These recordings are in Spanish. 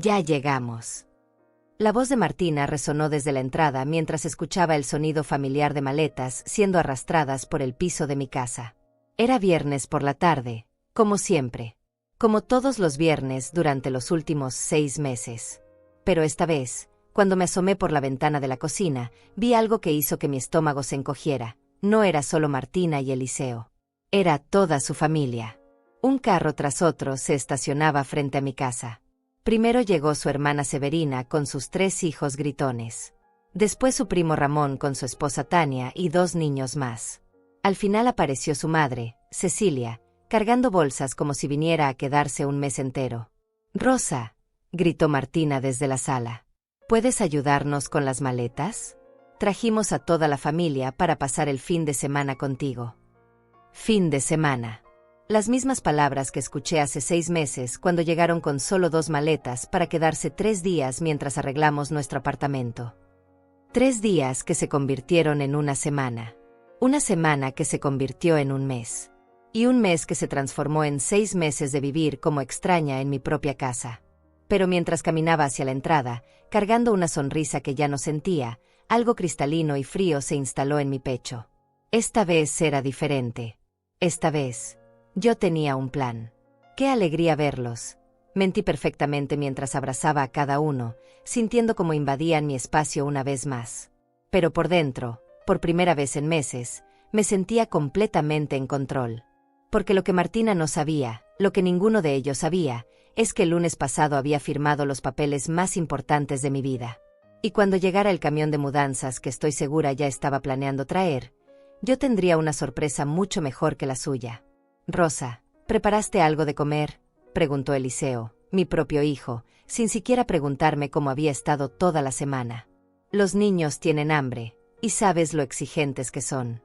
Ya llegamos. La voz de Martina resonó desde la entrada mientras escuchaba el sonido familiar de maletas siendo arrastradas por el piso de mi casa. Era viernes por la tarde, como siempre. Como todos los viernes durante los últimos 6 meses. Pero esta vez, cuando me asomé por la ventana de la cocina, vi algo que hizo que mi estómago se encogiera. No era solo Martina y Eliseo. Era toda su familia. Un carro tras otro se estacionaba frente a mi casa. Primero llegó su hermana Severina con sus 3 hijos gritones. Después su primo Ramón con su esposa Tania y 2 niños más. Al final apareció su madre, Cecilia, cargando bolsas como si viniera a quedarse un mes entero. «Rosa», gritó Martina desde la sala. «¿Puedes ayudarnos con las maletas? Trajimos a toda la familia para pasar el fin de semana contigo». Fin de semana. Las mismas palabras que escuché hace 6 meses cuando llegaron con solo 2 maletas para quedarse 3 días mientras arreglamos nuestro apartamento. 3 días que se convirtieron en una semana. Una semana que se convirtió en un mes. Y un mes que se transformó en 6 meses de vivir como extraña en mi propia casa. Pero mientras caminaba hacia la entrada, cargando una sonrisa que ya no sentía, algo cristalino y frío se instaló en mi pecho. Esta vez era diferente. Esta vez, yo tenía un plan. ¡Qué alegría verlos! Mentí perfectamente mientras abrazaba a cada uno, sintiendo cómo invadían mi espacio una vez más. Pero por dentro, por primera vez en meses, me sentía completamente en control. Porque lo que Martina no sabía, lo que ninguno de ellos sabía, es que el lunes pasado había firmado los papeles más importantes de mi vida. Y cuando llegara el camión de mudanzas que estoy segura ya estaba planeando traer, yo tendría una sorpresa mucho mejor que la suya. «Rosa, ¿preparaste algo de comer?», preguntó Eliseo, mi propio hijo, sin siquiera preguntarme cómo había estado toda la semana. Los niños tienen hambre, y sabes lo exigentes que son.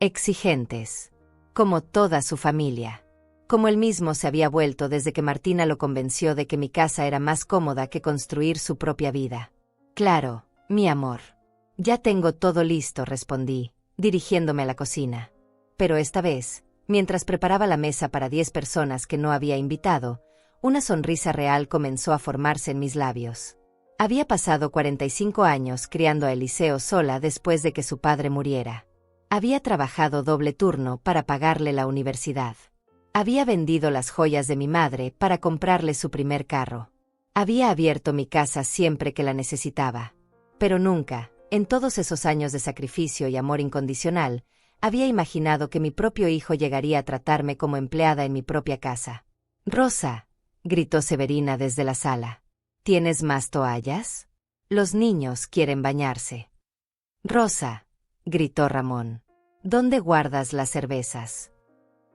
Exigentes. Como toda su familia. Como él mismo se había vuelto desde que Martina lo convenció de que mi casa era más cómoda que construir su propia vida. «Claro, mi amor. Ya tengo todo listo», respondí, dirigiéndome a la cocina. Pero esta vez, mientras preparaba la mesa para 10 personas que no había invitado, una sonrisa real comenzó a formarse en mis labios. Había pasado 45 años criando a Eliseo sola después de que su padre muriera. Había trabajado doble turno para pagarle la universidad. Había vendido las joyas de mi madre para comprarle su primer carro. Había abierto mi casa siempre que la necesitaba. Pero nunca, en todos esos años de sacrificio y amor incondicional, había imaginado que mi propio hijo llegaría a tratarme como empleada en mi propia casa. «Rosa», gritó Severina desde la sala. «¿Tienes más toallas? Los niños quieren bañarse». «Rosa», gritó Ramón. «¿Dónde guardas las cervezas?»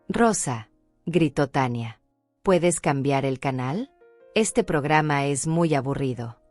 «Rosa», gritó Tania. «¿Puedes cambiar el canal? Este programa es muy aburrido».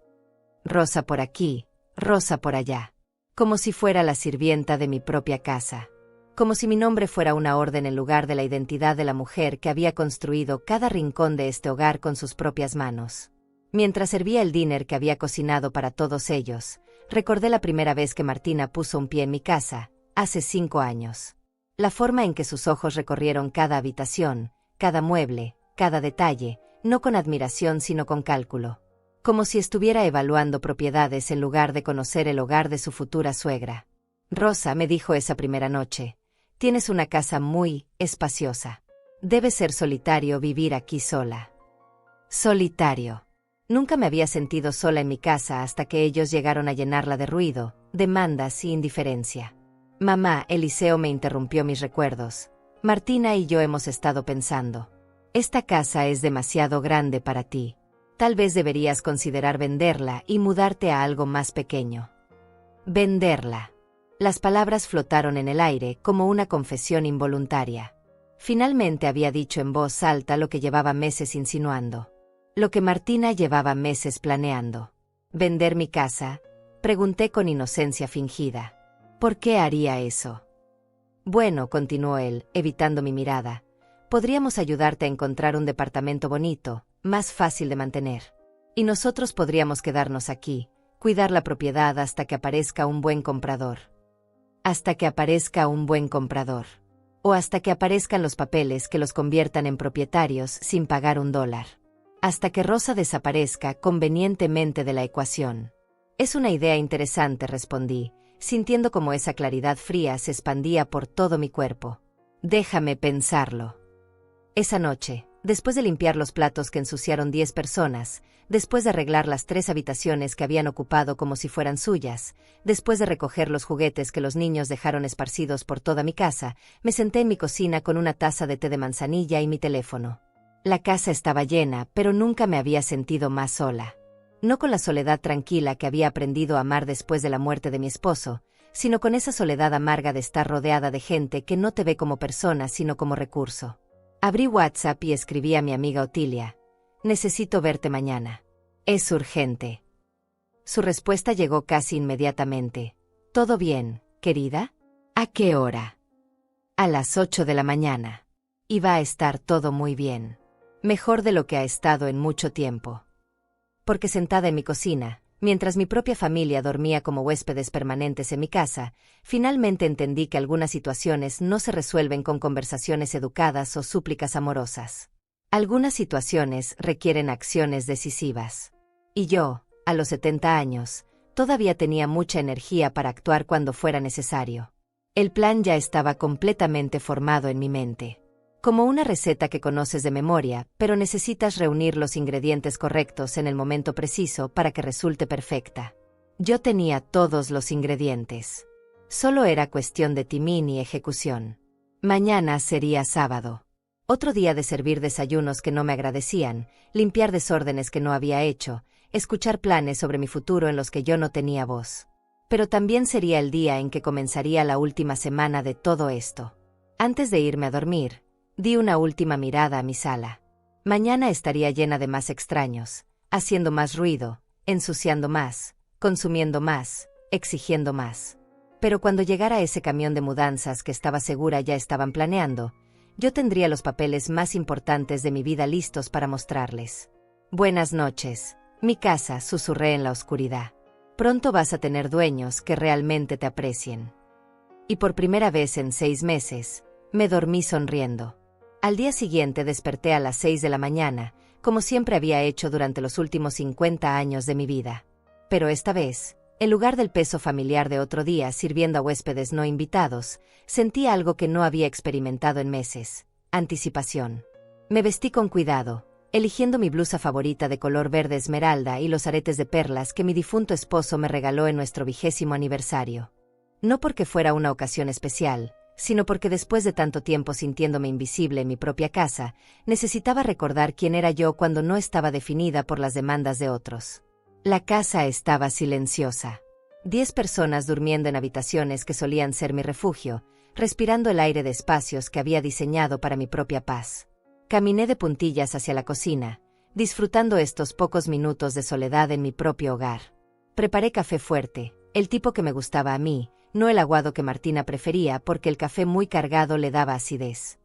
Rosa por aquí, Rosa por allá. Como si fuera la sirvienta de mi propia casa. Como si mi nombre fuera una orden en lugar de la identidad de la mujer que había construido cada rincón de este hogar con sus propias manos. Mientras servía el dinner que había cocinado para todos ellos, recordé la primera vez que Martina puso un pie en mi casa, hace 5 años. La forma en que sus ojos recorrieron cada habitación, cada mueble, cada detalle, no con admiración sino con cálculo. Como si estuviera evaluando propiedades en lugar de conocer el hogar de su futura suegra. «Rosa», me dijo esa primera noche, «tienes una casa muy espaciosa. Debe ser solitario vivir aquí sola». Solitario. Nunca me había sentido sola en mi casa hasta que ellos llegaron a llenarla de ruido, demandas y indiferencia. «Mamá», Eliseo me interrumpió mis recuerdos. «Martina y yo hemos estado pensando. Esta casa es demasiado grande para ti. Tal vez deberías considerar venderla y mudarte a algo más pequeño». «Venderla». Las palabras flotaron en el aire como una confesión involuntaria. Finalmente había dicho en voz alta lo que llevaba meses insinuando. Lo que Martina llevaba meses planeando. «¿Vender mi casa?», pregunté con inocencia fingida. «¿Por qué haría eso?». «Bueno», continuó él, evitando mi mirada, «podríamos ayudarte a encontrar un departamento bonito, más fácil de mantener. Y nosotros podríamos quedarnos aquí, cuidar la propiedad hasta que aparezca un buen comprador». Hasta que aparezca un buen comprador. O hasta que aparezcan los papeles que los conviertan en propietarios sin pagar $1. hasta que Rosa desaparezca convenientemente de la ecuación. Es una idea interesante, respondí, sintiendo como esa claridad fría se expandía por todo mi cuerpo. Déjame pensarlo. Esa noche, después de limpiar los platos que ensuciaron 10 personas, después de arreglar las 3 habitaciones que habían ocupado como si fueran suyas, después de recoger los juguetes que los niños dejaron esparcidos por toda mi casa, me senté en mi cocina con una taza de té de manzanilla y mi teléfono. La casa estaba llena, pero nunca me había sentido más sola. No con la soledad tranquila que había aprendido a amar después de la muerte de mi esposo, sino con esa soledad amarga de estar rodeada de gente que no te ve como persona sino como recurso. Abrí WhatsApp y escribí a mi amiga Otilia: necesito verte mañana. Es urgente. Su respuesta llegó casi inmediatamente. ¿Todo bien, querida? ¿A qué hora? A las 8 de la mañana. Y va a estar todo muy bien. Mejor de lo que ha estado en mucho tiempo. Porque sentada en mi cocina, mientras mi propia familia dormía como huéspedes permanentes en mi casa, finalmente entendí que algunas situaciones no se resuelven con conversaciones educadas o súplicas amorosas. Algunas situaciones requieren acciones decisivas. Y yo, a los 70 años, todavía tenía mucha energía para actuar cuando fuera necesario. El plan ya estaba completamente formado en mi mente. Como una receta que conoces de memoria, pero necesitas reunir los ingredientes correctos en el momento preciso para que resulte perfecta. Yo tenía todos los ingredientes. Solo era cuestión de timing y ejecución. Mañana sería sábado. Otro día de servir desayunos que no me agradecían, limpiar desórdenes que no había hecho, escuchar planes sobre mi futuro en los que yo no tenía voz. Pero también sería el día en que comenzaría la última semana de todo esto. Antes de irme a dormir, di una última mirada a mi sala. Mañana estaría llena de más extraños, haciendo más ruido, ensuciando más, consumiendo más, exigiendo más. Pero cuando llegara ese camión de mudanzas que estaba segura ya estaban planeando, yo tendría los papeles más importantes de mi vida listos para mostrarles. Buenas noches, mi casa, susurré en la oscuridad. Pronto vas a tener dueños que realmente te aprecien. Y por primera vez en 6 meses, me dormí sonriendo. Al día siguiente desperté a las 6 de la mañana, como siempre había hecho durante los últimos 50 años de mi vida. Pero esta vez, en lugar del peso familiar de otro día sirviendo a huéspedes no invitados, sentí algo que no había experimentado en meses: anticipación. Me vestí con cuidado, eligiendo mi blusa favorita de color verde esmeralda y los aretes de perlas que mi difunto esposo me regaló en nuestro 20º aniversario. No porque fuera una ocasión especial, sino porque después de tanto tiempo sintiéndome invisible en mi propia casa, necesitaba recordar quién era yo cuando no estaba definida por las demandas de otros. La casa estaba silenciosa. 10 personas durmiendo en habitaciones que solían ser mi refugio, respirando el aire de espacios que había diseñado para mi propia paz. Caminé de puntillas hacia la cocina, disfrutando estos pocos minutos de soledad en mi propio hogar. Preparé café fuerte, el tipo que me gustaba a mí, no el aguado que Martina prefería porque el café muy cargado le daba acidez.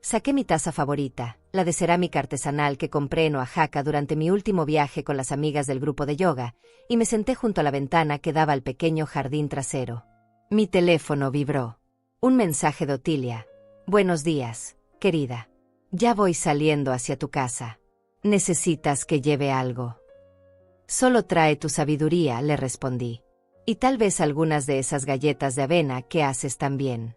Saqué mi taza favorita, la de cerámica artesanal que compré en Oaxaca durante mi último viaje con las amigas del grupo de yoga, y me senté junto a la ventana que daba al pequeño jardín trasero. Mi teléfono vibró. Un mensaje de Otilia. Buenos días, querida. Ya voy saliendo hacia tu casa. ¿Necesitas que lleve algo? Solo trae tu sabiduría, le respondí. Y tal vez algunas de esas galletas de avena que haces tan bien.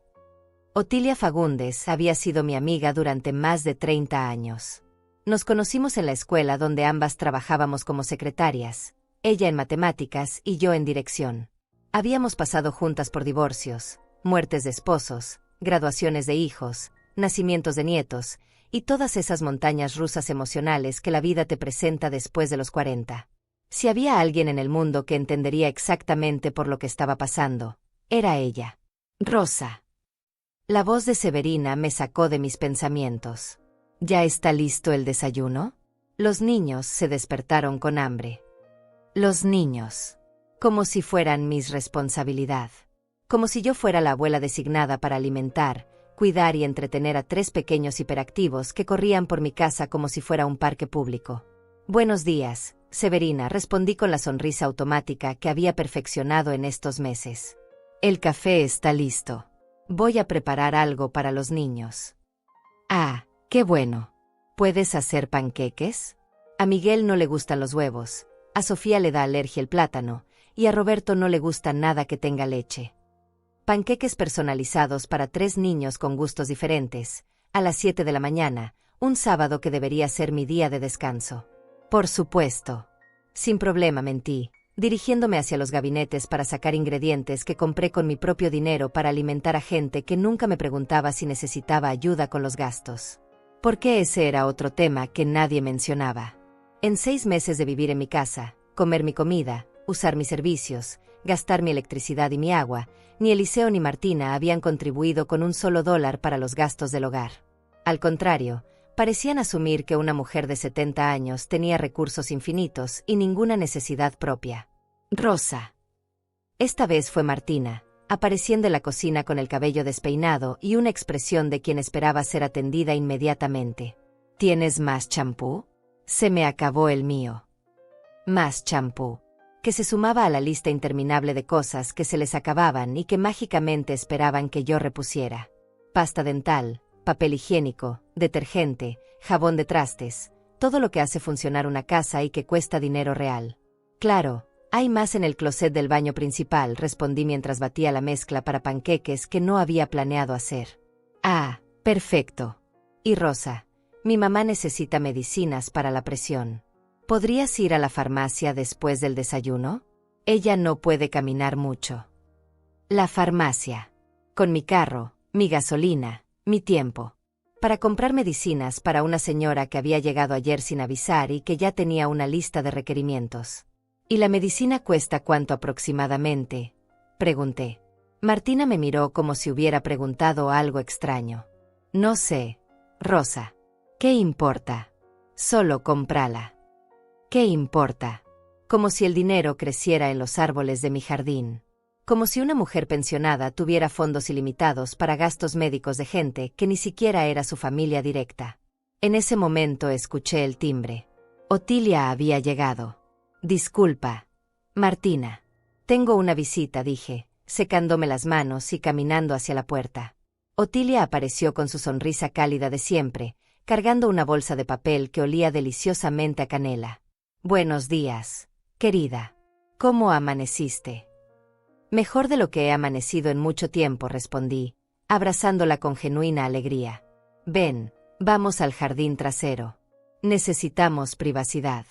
Otilia Fagundes había sido mi amiga durante más de 30 años. Nos conocimos en la escuela donde ambas trabajábamos como secretarias, ella en matemáticas y yo en dirección. Habíamos pasado juntas por divorcios, muertes de esposos, graduaciones de hijos, nacimientos de nietos, y todas esas montañas rusas emocionales que la vida te presenta después de los 40. Si había alguien en el mundo que entendería exactamente por lo que estaba pasando, era ella. Rosa. La voz de Severina me sacó de mis pensamientos. ¿Ya está listo el desayuno? Los niños se despertaron con hambre. Los niños. Como si fueran mi responsabilidad. Como si yo fuera la abuela designada para alimentar, cuidar y entretener a 3 pequeños hiperactivos que corrían por mi casa como si fuera un parque público. Buenos días, Severina, respondí con la sonrisa automática que había perfeccionado en estos meses. El café está listo. Voy a preparar algo para los niños. Ah, qué bueno. ¿Puedes hacer panqueques? A Miguel no le gustan los huevos, a Sofía le da alergia el plátano, y a Roberto no le gusta nada que tenga leche. Panqueques personalizados para 3 niños con gustos diferentes, a las 7 de la mañana, un sábado que debería ser mi día de descanso. Por supuesto. Sin problema mentí, dirigiéndome hacia los gabinetes para sacar ingredientes que compré con mi propio dinero para alimentar a gente que nunca me preguntaba si necesitaba ayuda con los gastos. Porque ese era otro tema que nadie mencionaba. En 6 meses de vivir en mi casa, comer mi comida, usar mis servicios, gastar mi electricidad y mi agua, ni Eliseo ni Martina habían contribuido con un solo dólar para los gastos del hogar. Al contrario, parecían asumir que una mujer de 70 años tenía recursos infinitos y ninguna necesidad propia. Rosa. Esta vez fue Martina, apareciendo en la cocina con el cabello despeinado y una expresión de quien esperaba ser atendida inmediatamente. ¿Tienes más champú? Se me acabó el mío. Más champú, que se sumaba a la lista interminable de cosas que se les acababan y que mágicamente esperaban que yo repusiera. Pasta dental, papel higiénico, detergente, jabón de trastes, todo lo que hace funcionar una casa y que cuesta dinero real. Claro, hay más en el closet del baño principal, respondí mientras batía la mezcla para panqueques que no había planeado hacer. Ah, perfecto. Y Rosa, mi mamá necesita medicinas para la presión. ¿Podrías ir a la farmacia después del desayuno? Ella no puede caminar mucho. La farmacia. Con mi carro, mi gasolina, mi tiempo. Para comprar medicinas para una señora que había llegado ayer sin avisar y que ya tenía una lista de requerimientos. ¿Y la medicina cuesta cuánto aproximadamente?, pregunté. Martina me miró como si hubiera preguntado algo extraño. No sé, Rosa. ¿Qué importa? Solo cómprala. ¿Qué importa? Como si el dinero creciera en los árboles de mi jardín. Como si una mujer pensionada tuviera fondos ilimitados para gastos médicos de gente que ni siquiera era su familia directa. En ese momento escuché el timbre. Otilia había llegado. Disculpa, Martina. Tengo una visita, dije, secándome las manos y caminando hacia la puerta. Otilia apareció con su sonrisa cálida de siempre, cargando una bolsa de papel que olía deliciosamente a canela. Buenos días, querida. ¿Cómo amaneciste? Mejor de lo que he amanecido en mucho tiempo, respondí, abrazándola con genuina alegría. Ven, vamos al jardín trasero. Necesitamos privacidad.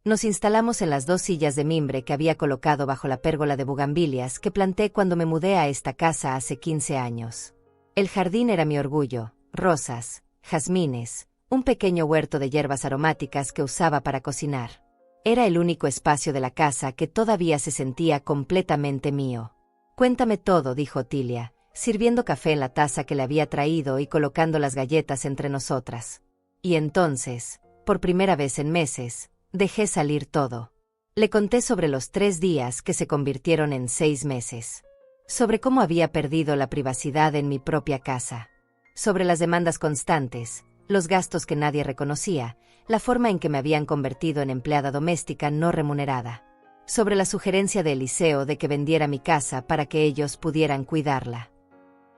Nos instalamos en las 2 sillas de mimbre que había colocado bajo la pérgola de bugambilias que planté cuando me mudé a esta casa hace 15 años. El jardín era mi orgullo, rosas, jazmines, un pequeño huerto de hierbas aromáticas que usaba para cocinar. Era el único espacio de la casa que todavía se sentía completamente mío. Cuéntame todo, dijo Otilia, sirviendo café en la taza que le había traído y colocando las galletas entre nosotras. Y entonces, por primera vez en meses, dejé salir todo. Le conté sobre los 3 días que se convirtieron en 6 meses. Sobre cómo había perdido la privacidad en mi propia casa. Sobre las demandas constantes, los gastos que nadie reconocía, la forma en que me habían convertido en empleada doméstica no remunerada. Sobre la sugerencia de Eliseo de que vendiera mi casa para que ellos pudieran cuidarla.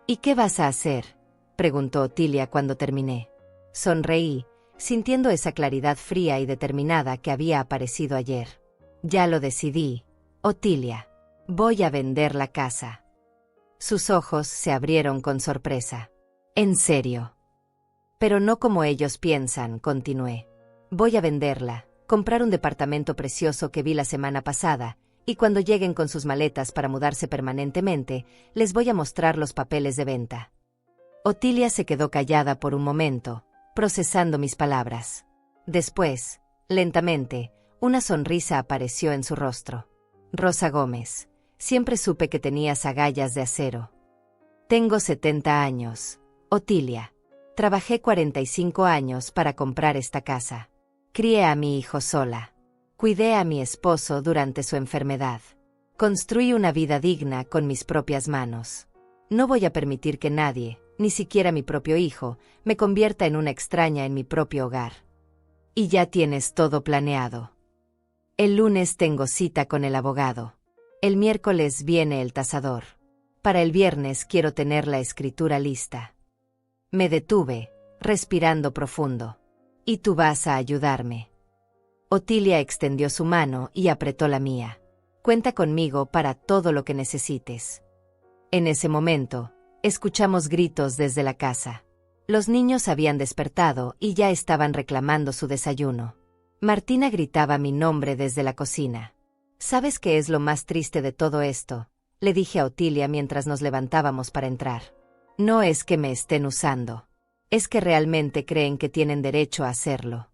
¿Y qué vas a hacer?, preguntó Otilia cuando terminé. Sonreí, sintiendo esa claridad fría y determinada que había aparecido ayer. Ya lo decidí, Otilia. Voy a vender la casa. Sus ojos se abrieron con sorpresa. ¿En serio? Pero no como ellos piensan, continué. Voy a venderla, comprar un departamento precioso que vi la semana pasada, y cuando lleguen con sus maletas para mudarse permanentemente, les voy a mostrar los papeles de venta. Otilia se quedó callada por un momento, procesando mis palabras. Después, lentamente, una sonrisa apareció en su rostro. Rosa Gómez, siempre supe que tenías agallas de acero. Tengo 70 años, Otilia. Trabajé 45 años para comprar esta casa. Crié a mi hijo sola. Cuidé a mi esposo durante su enfermedad. Construí una vida digna con mis propias manos. No voy a permitir que nadie, ni siquiera mi propio hijo, me convierta en una extraña en mi propio hogar. Y ya tienes todo planeado. El lunes tengo cita con el abogado. El miércoles viene el tasador. Para el viernes quiero tener la escritura lista. Me detuve, respirando profundo. Y tú vas a ayudarme. Otilia extendió su mano y apretó la mía. Cuenta conmigo para todo lo que necesites. En ese momento, escuchamos gritos desde la casa. Los niños habían despertado y ya estaban reclamando su desayuno. Martina gritaba mi nombre desde la cocina. ¿Sabes qué es lo más triste de todo esto?, le dije a Otilia mientras nos levantábamos para entrar. No es que me estén usando. Es que realmente creen que tienen derecho a hacerlo.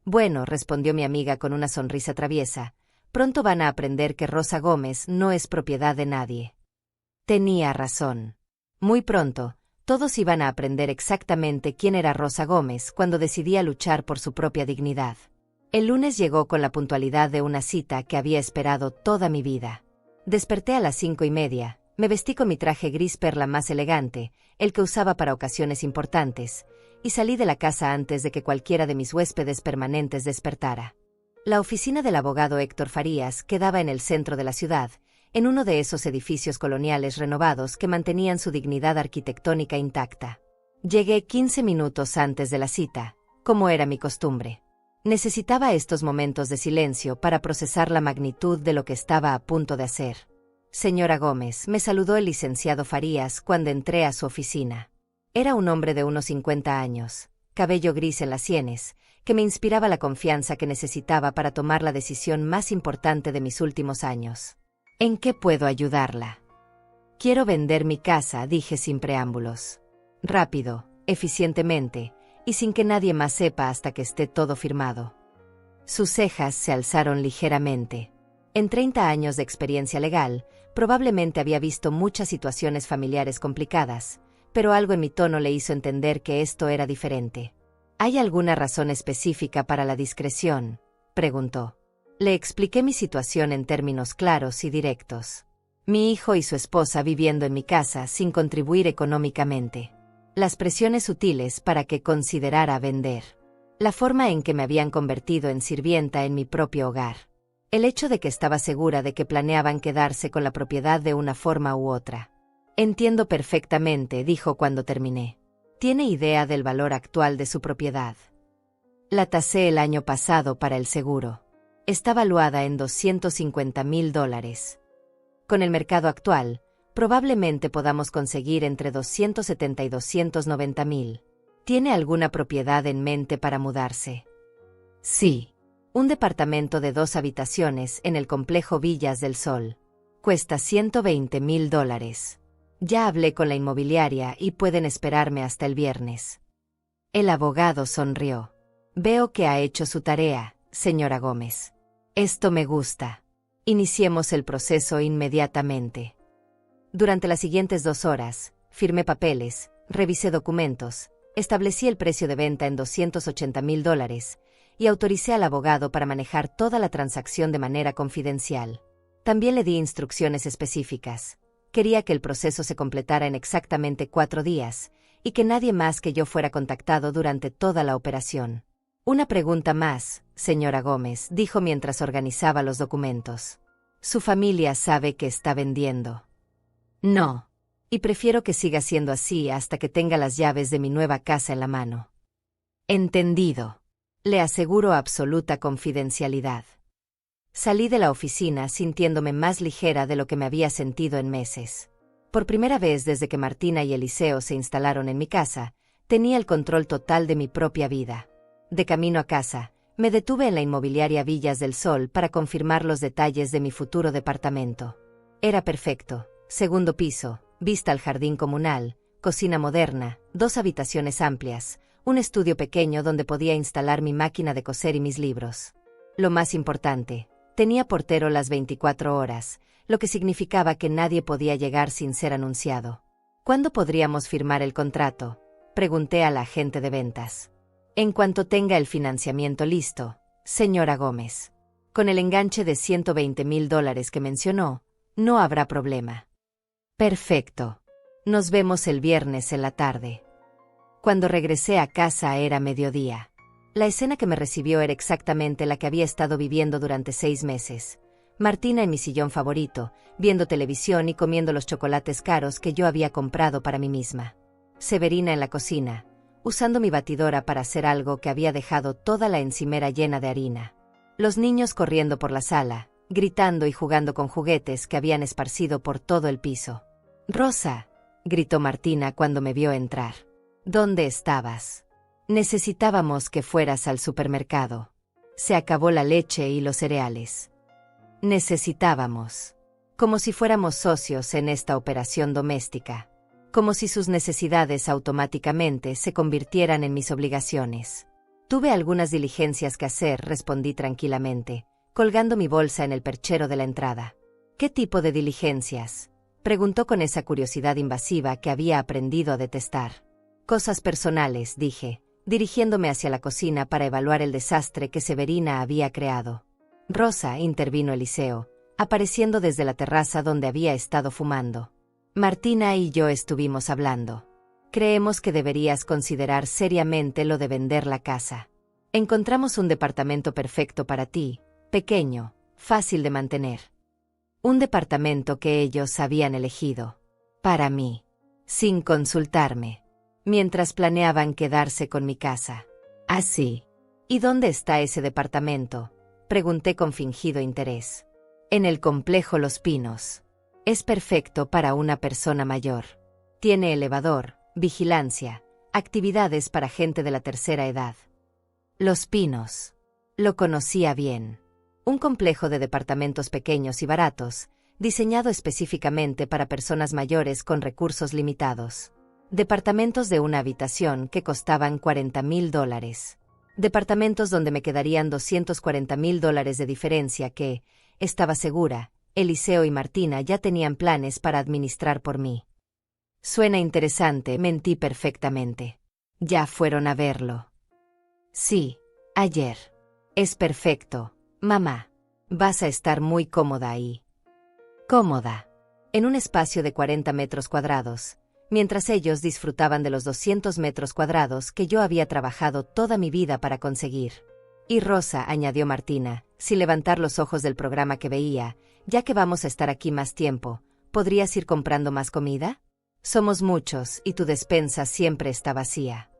Bueno, respondió mi amiga con una sonrisa traviesa, pronto van a aprender que Rosa Gómez no es propiedad de nadie. Tenía razón. Muy pronto, todos iban a aprender exactamente quién era Rosa Gómez cuando decidía luchar por su propia dignidad. El lunes llegó con la puntualidad de una cita que había esperado toda mi vida. Desperté a las 5:30, me vestí con mi traje gris perla más elegante, el que usaba para ocasiones importantes, y salí de la casa antes de que cualquiera de mis huéspedes permanentes despertara. La oficina del abogado Héctor Farías quedaba en el centro de la ciudad, en uno de esos edificios coloniales renovados que mantenían su dignidad arquitectónica intacta. Llegué 15 minutos antes de la cita, como era mi costumbre. Necesitaba estos momentos de silencio para procesar la magnitud de lo que estaba a punto de hacer. Señora Gómez, me saludó el licenciado Farías cuando entré a su oficina. Era un hombre de unos 50 años, cabello gris en las sienes, que me inspiraba la confianza que necesitaba para tomar la decisión más importante de mis últimos años. ¿En qué puedo ayudarla? Quiero vender mi casa, dije sin preámbulos. Rápido, eficientemente, y sin que nadie más sepa hasta que esté todo firmado. Sus cejas se alzaron ligeramente. En 30 años de experiencia legal, probablemente había visto muchas situaciones familiares complicadas, pero algo en mi tono le hizo entender que esto era diferente. ¿Hay alguna razón específica para la discreción?, preguntó. Le expliqué mi situación en términos claros y directos. Mi hijo y su esposa viviendo en mi casa sin contribuir económicamente. Las presiones sutiles para que considerara vender. La forma en que me habían convertido en sirvienta en mi propio hogar. El hecho de que estaba segura de que planeaban quedarse con la propiedad de una forma u otra. Entiendo perfectamente, dijo cuando terminé. ¿Tiene idea del valor actual de su propiedad? La tasé el año pasado para el seguro. Está valuada en $250,000. Con el mercado actual, probablemente podamos conseguir entre 270 y 290,000. ¿Tiene alguna propiedad en mente para mudarse? Sí. Un departamento de 2 habitaciones en el complejo Villas del Sol. Cuesta $120,000. Ya hablé con la inmobiliaria y pueden esperarme hasta el viernes. El abogado sonrió. Veo que ha hecho su tarea, señora Gómez. Esto me gusta. Iniciemos el proceso inmediatamente. Durante las siguientes 2 horas, firmé papeles, revisé documentos, establecí el precio de venta en $280,000 y autoricé al abogado para manejar toda la transacción de manera confidencial. También le di instrucciones específicas. Quería que el proceso se completara en exactamente 4 días y que nadie más que yo fuera contactado durante toda la operación. Una pregunta más, señora Gómez, dijo mientras organizaba los documentos. ¿Su familia sabe que está vendiendo? No. Y prefiero que siga siendo así hasta que tenga las llaves de mi nueva casa en la mano. Entendido. Le aseguro absoluta confidencialidad. Salí de la oficina sintiéndome más ligera de lo que me había sentido en meses. Por primera vez desde que Martina y Eliseo se instalaron en mi casa, tenía el control total de mi propia vida. De camino a casa, me detuve en la inmobiliaria Villas del Sol para confirmar los detalles de mi futuro departamento. Era perfecto. 2º piso, vista al jardín comunal, cocina moderna, 2 habitaciones amplias, un estudio pequeño donde podía instalar mi máquina de coser y mis libros. Lo más importante, tenía portero las 24 horas, lo que significaba que nadie podía llegar sin ser anunciado. ¿Cuándo podríamos firmar el contrato?, pregunté a la agente de ventas. En cuanto tenga el financiamiento listo, señora Gómez. Con el enganche de $120,000 que mencionó, no habrá problema. Perfecto. Nos vemos el viernes en la tarde. Cuando regresé a casa era mediodía. La escena que me recibió era exactamente la que había estado viviendo durante 6 meses. Martina en mi sillón favorito, viendo televisión y comiendo los chocolates caros que yo había comprado para mí misma. Severina en la cocina, usando mi batidora para hacer algo que había dejado toda la encimera llena de harina. Los niños corriendo por la sala, gritando y jugando con juguetes que habían esparcido por todo el piso. «Rosa», gritó Martina cuando me vio entrar. «¿Dónde estabas? Necesitábamos que fueras al supermercado. Se acabó la leche y los cereales. Necesitábamos». Como si fuéramos socios en esta operación doméstica. Como si sus necesidades automáticamente se convirtieran en mis obligaciones. «Tuve algunas diligencias que hacer», respondí tranquilamente, colgando mi bolsa en el perchero de la entrada. «¿Qué tipo de diligencias?», preguntó con esa curiosidad invasiva que había aprendido a detestar. «Cosas personales», dije, dirigiéndome hacia la cocina para evaluar el desastre que Severina había creado. «Rosa», intervino Eliseo, apareciendo desde la terraza donde había estado fumando. «Martina y yo estuvimos hablando. Creemos que deberías considerar seriamente lo de vender la casa. Encontramos un departamento perfecto para ti, pequeño, fácil de mantener. Un departamento que ellos habían elegido. Para mí. Sin consultarme. Mientras planeaban quedarse con mi casa. Así. ¿Y dónde está ese departamento?», pregunté con fingido interés. «En el complejo Los Pinos. Es perfecto para una persona mayor. Tiene elevador, vigilancia, actividades para gente de la tercera edad». Los Pinos. Lo conocía bien. Un complejo de departamentos pequeños y baratos, diseñado específicamente para personas mayores con recursos limitados. Departamentos de una habitación que costaban $40,000. Departamentos donde me quedarían $240,000 de diferencia que, estaba segura, Eliseo y Martina ya tenían planes para administrar por mí. «Suena interesante», mentí perfectamente. «¿Ya fueron a verlo?» «Sí, ayer. Es perfecto, mamá. Vas a estar muy cómoda ahí». Cómoda. En un espacio de 40 metros cuadrados, mientras ellos disfrutaban de los 200 metros cuadrados que yo había trabajado toda mi vida para conseguir. «Y Rosa», añadió Martina, sin levantar los ojos del programa que veía, «ya que vamos a estar aquí más tiempo, ¿podrías ir comprando más comida? Somos muchos y tu despensa siempre está vacía».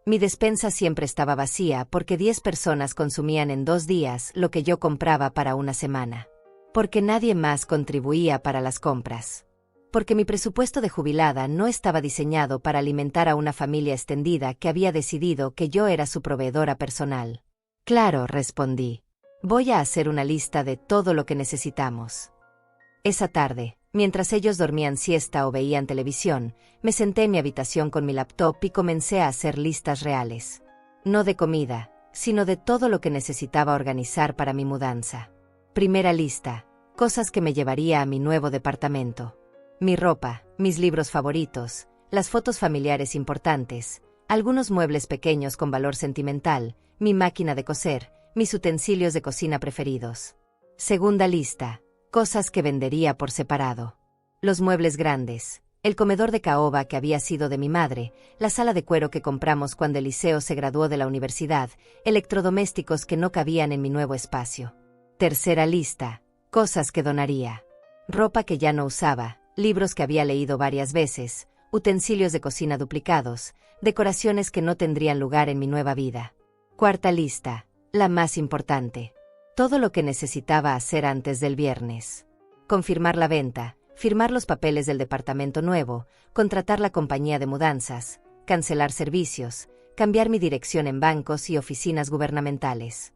Mi despensa siempre estaba vacía porque 10 personas consumían en 2 días lo que yo compraba para una semana. Porque nadie más contribuía para las compras. Porque mi presupuesto de jubilada no estaba diseñado para alimentar a una familia extendida que había decidido que yo era su proveedora personal. «Claro», respondí. «Voy a hacer una lista de todo lo que necesitamos». Esa tarde, mientras ellos dormían siesta o veían televisión, me senté en mi habitación con mi laptop y comencé a hacer listas reales. No de comida, sino de todo lo que necesitaba organizar para mi mudanza. Primera lista: cosas que me llevaría a mi nuevo departamento. Mi ropa, mis libros favoritos, las fotos familiares importantes, algunos muebles pequeños con valor sentimental, mi máquina de coser, mis utensilios de cocina preferidos. Segunda lista: cosas que vendería por separado. Los muebles grandes, el comedor de caoba que había sido de mi madre, la sala de cuero que compramos cuando Eliseo se graduó de la universidad, electrodomésticos que no cabían en mi nuevo espacio. Tercera lista: cosas que donaría. Ropa que ya no usaba, libros que había leído varias veces, utensilios de cocina duplicados, decoraciones que no tendrían lugar en mi nueva vida. Cuarta lista, la más importante. Todo lo que necesitaba hacer antes del viernes. Confirmar la venta, firmar los papeles del departamento nuevo, contratar la compañía de mudanzas, cancelar servicios, cambiar mi dirección en bancos y oficinas gubernamentales.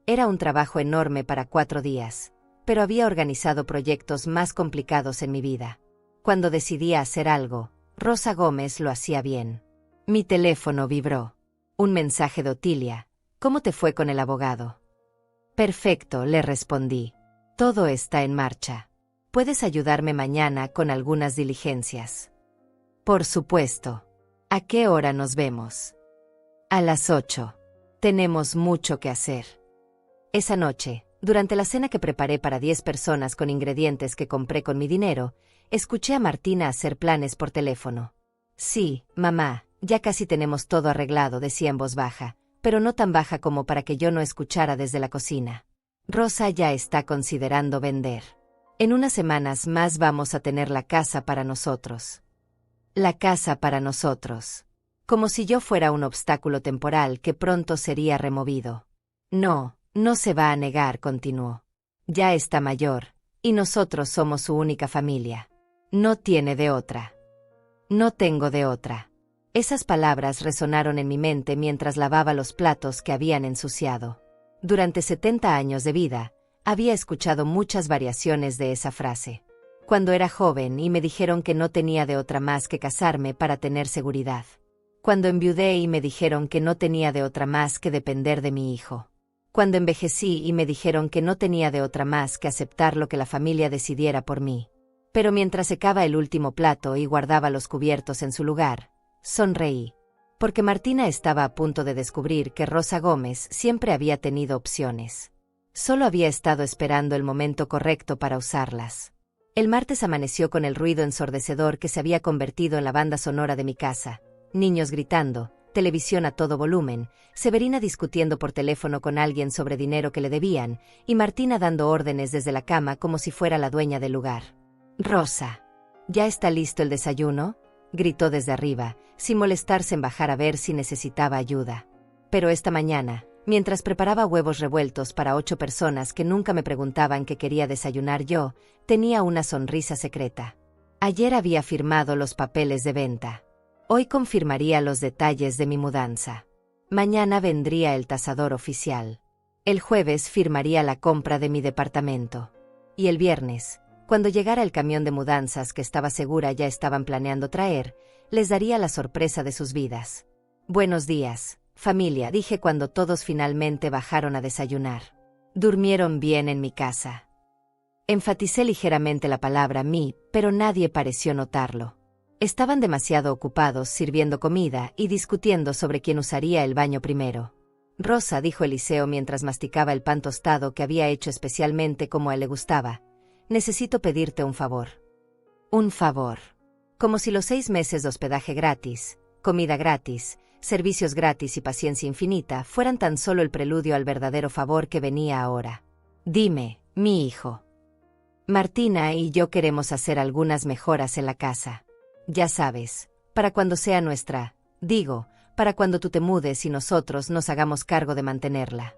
Era un trabajo enorme para 4 días, pero había organizado proyectos más complicados en mi vida. Cuando decidía hacer algo, Rosa Gómez lo hacía bien. Mi teléfono vibró. Un mensaje de Otilia. «¿Cómo te fue con el abogado?» «Perfecto», le respondí. «Todo está en marcha. ¿Puedes ayudarme mañana con algunas diligencias?» «Por supuesto. ¿A qué hora nos vemos?» «A las 8. Tenemos mucho que hacer». Esa noche, durante la cena que preparé para 10 personas con ingredientes que compré con mi dinero, escuché a Martina hacer planes por teléfono. «Sí, mamá, ya casi tenemos todo arreglado», decía en voz baja, pero no tan baja como para que yo no escuchara desde la cocina. «Rosa ya está considerando vender. En unas semanas más vamos a tener la casa para nosotros». La casa para nosotros. Como si yo fuera un obstáculo temporal que pronto sería removido. «No, No se va a negar, continuó. Ya está mayor, y nosotros somos su única familia. No tiene de otra. No tengo de otra. Esas palabras resonaron en mi mente mientras lavaba los platos que habían ensuciado. Durante 70 años de vida, había escuchado muchas variaciones de esa frase. Cuando era joven y me dijeron que no tenía de otra más que casarme para tener seguridad. Cuando enviudé y me dijeron que no tenía de otra más que depender de mi hijo. Cuando envejecí y me dijeron que no tenía de otra más que aceptar lo que la familia decidiera por mí. Pero mientras secaba el último plato y guardaba los cubiertos en su lugar, sonreí. Porque Martina estaba a punto de descubrir que Rosa Gómez siempre había tenido opciones. Solo había estado esperando el momento correcto para usarlas. El martes amaneció con el ruido ensordecedor que se había convertido en la banda sonora de mi casa. Niños gritando, televisión a todo volumen, Severina discutiendo por teléfono con alguien sobre dinero que le debían, y Martina dando órdenes desde la cama como si fuera la dueña del lugar. «Rosa, ¿ya está listo el desayuno?», gritó desde arriba, sin molestarse en bajar a ver si necesitaba ayuda. Pero esta mañana, mientras preparaba huevos revueltos para 8 personas que nunca me preguntaban qué quería desayunar yo, tenía una sonrisa secreta. Ayer había firmado los papeles de venta. Hoy confirmaría los detalles de mi mudanza. Mañana vendría el tasador oficial. El jueves firmaría la compra de mi departamento. Y el viernes, cuando llegara el camión de mudanzas que estaba segura ya estaban planeando traer, les daría la sorpresa de sus vidas. «Buenos días, familia», dije cuando todos finalmente bajaron a desayunar. «Durmieron bien en mi casa». Enfaticé ligeramente la palabra «mí», pero nadie pareció notarlo. Estaban demasiado ocupados sirviendo comida y discutiendo sobre quién usaría el baño primero. «Rosa», dijo Eliseo mientras masticaba el pan tostado que había hecho especialmente como a él le gustaba, «necesito pedirte un favor». «Un favor». Como si los 6 meses de hospedaje gratis, comida gratis, servicios gratis y paciencia infinita fueran tan solo el preludio al verdadero favor que venía ahora. «Dime, mi hijo. Martina y yo queremos hacer algunas mejoras en la casa. Ya sabes, para cuando sea nuestra, para cuando tú te mudes y nosotros nos hagamos cargo de mantenerla.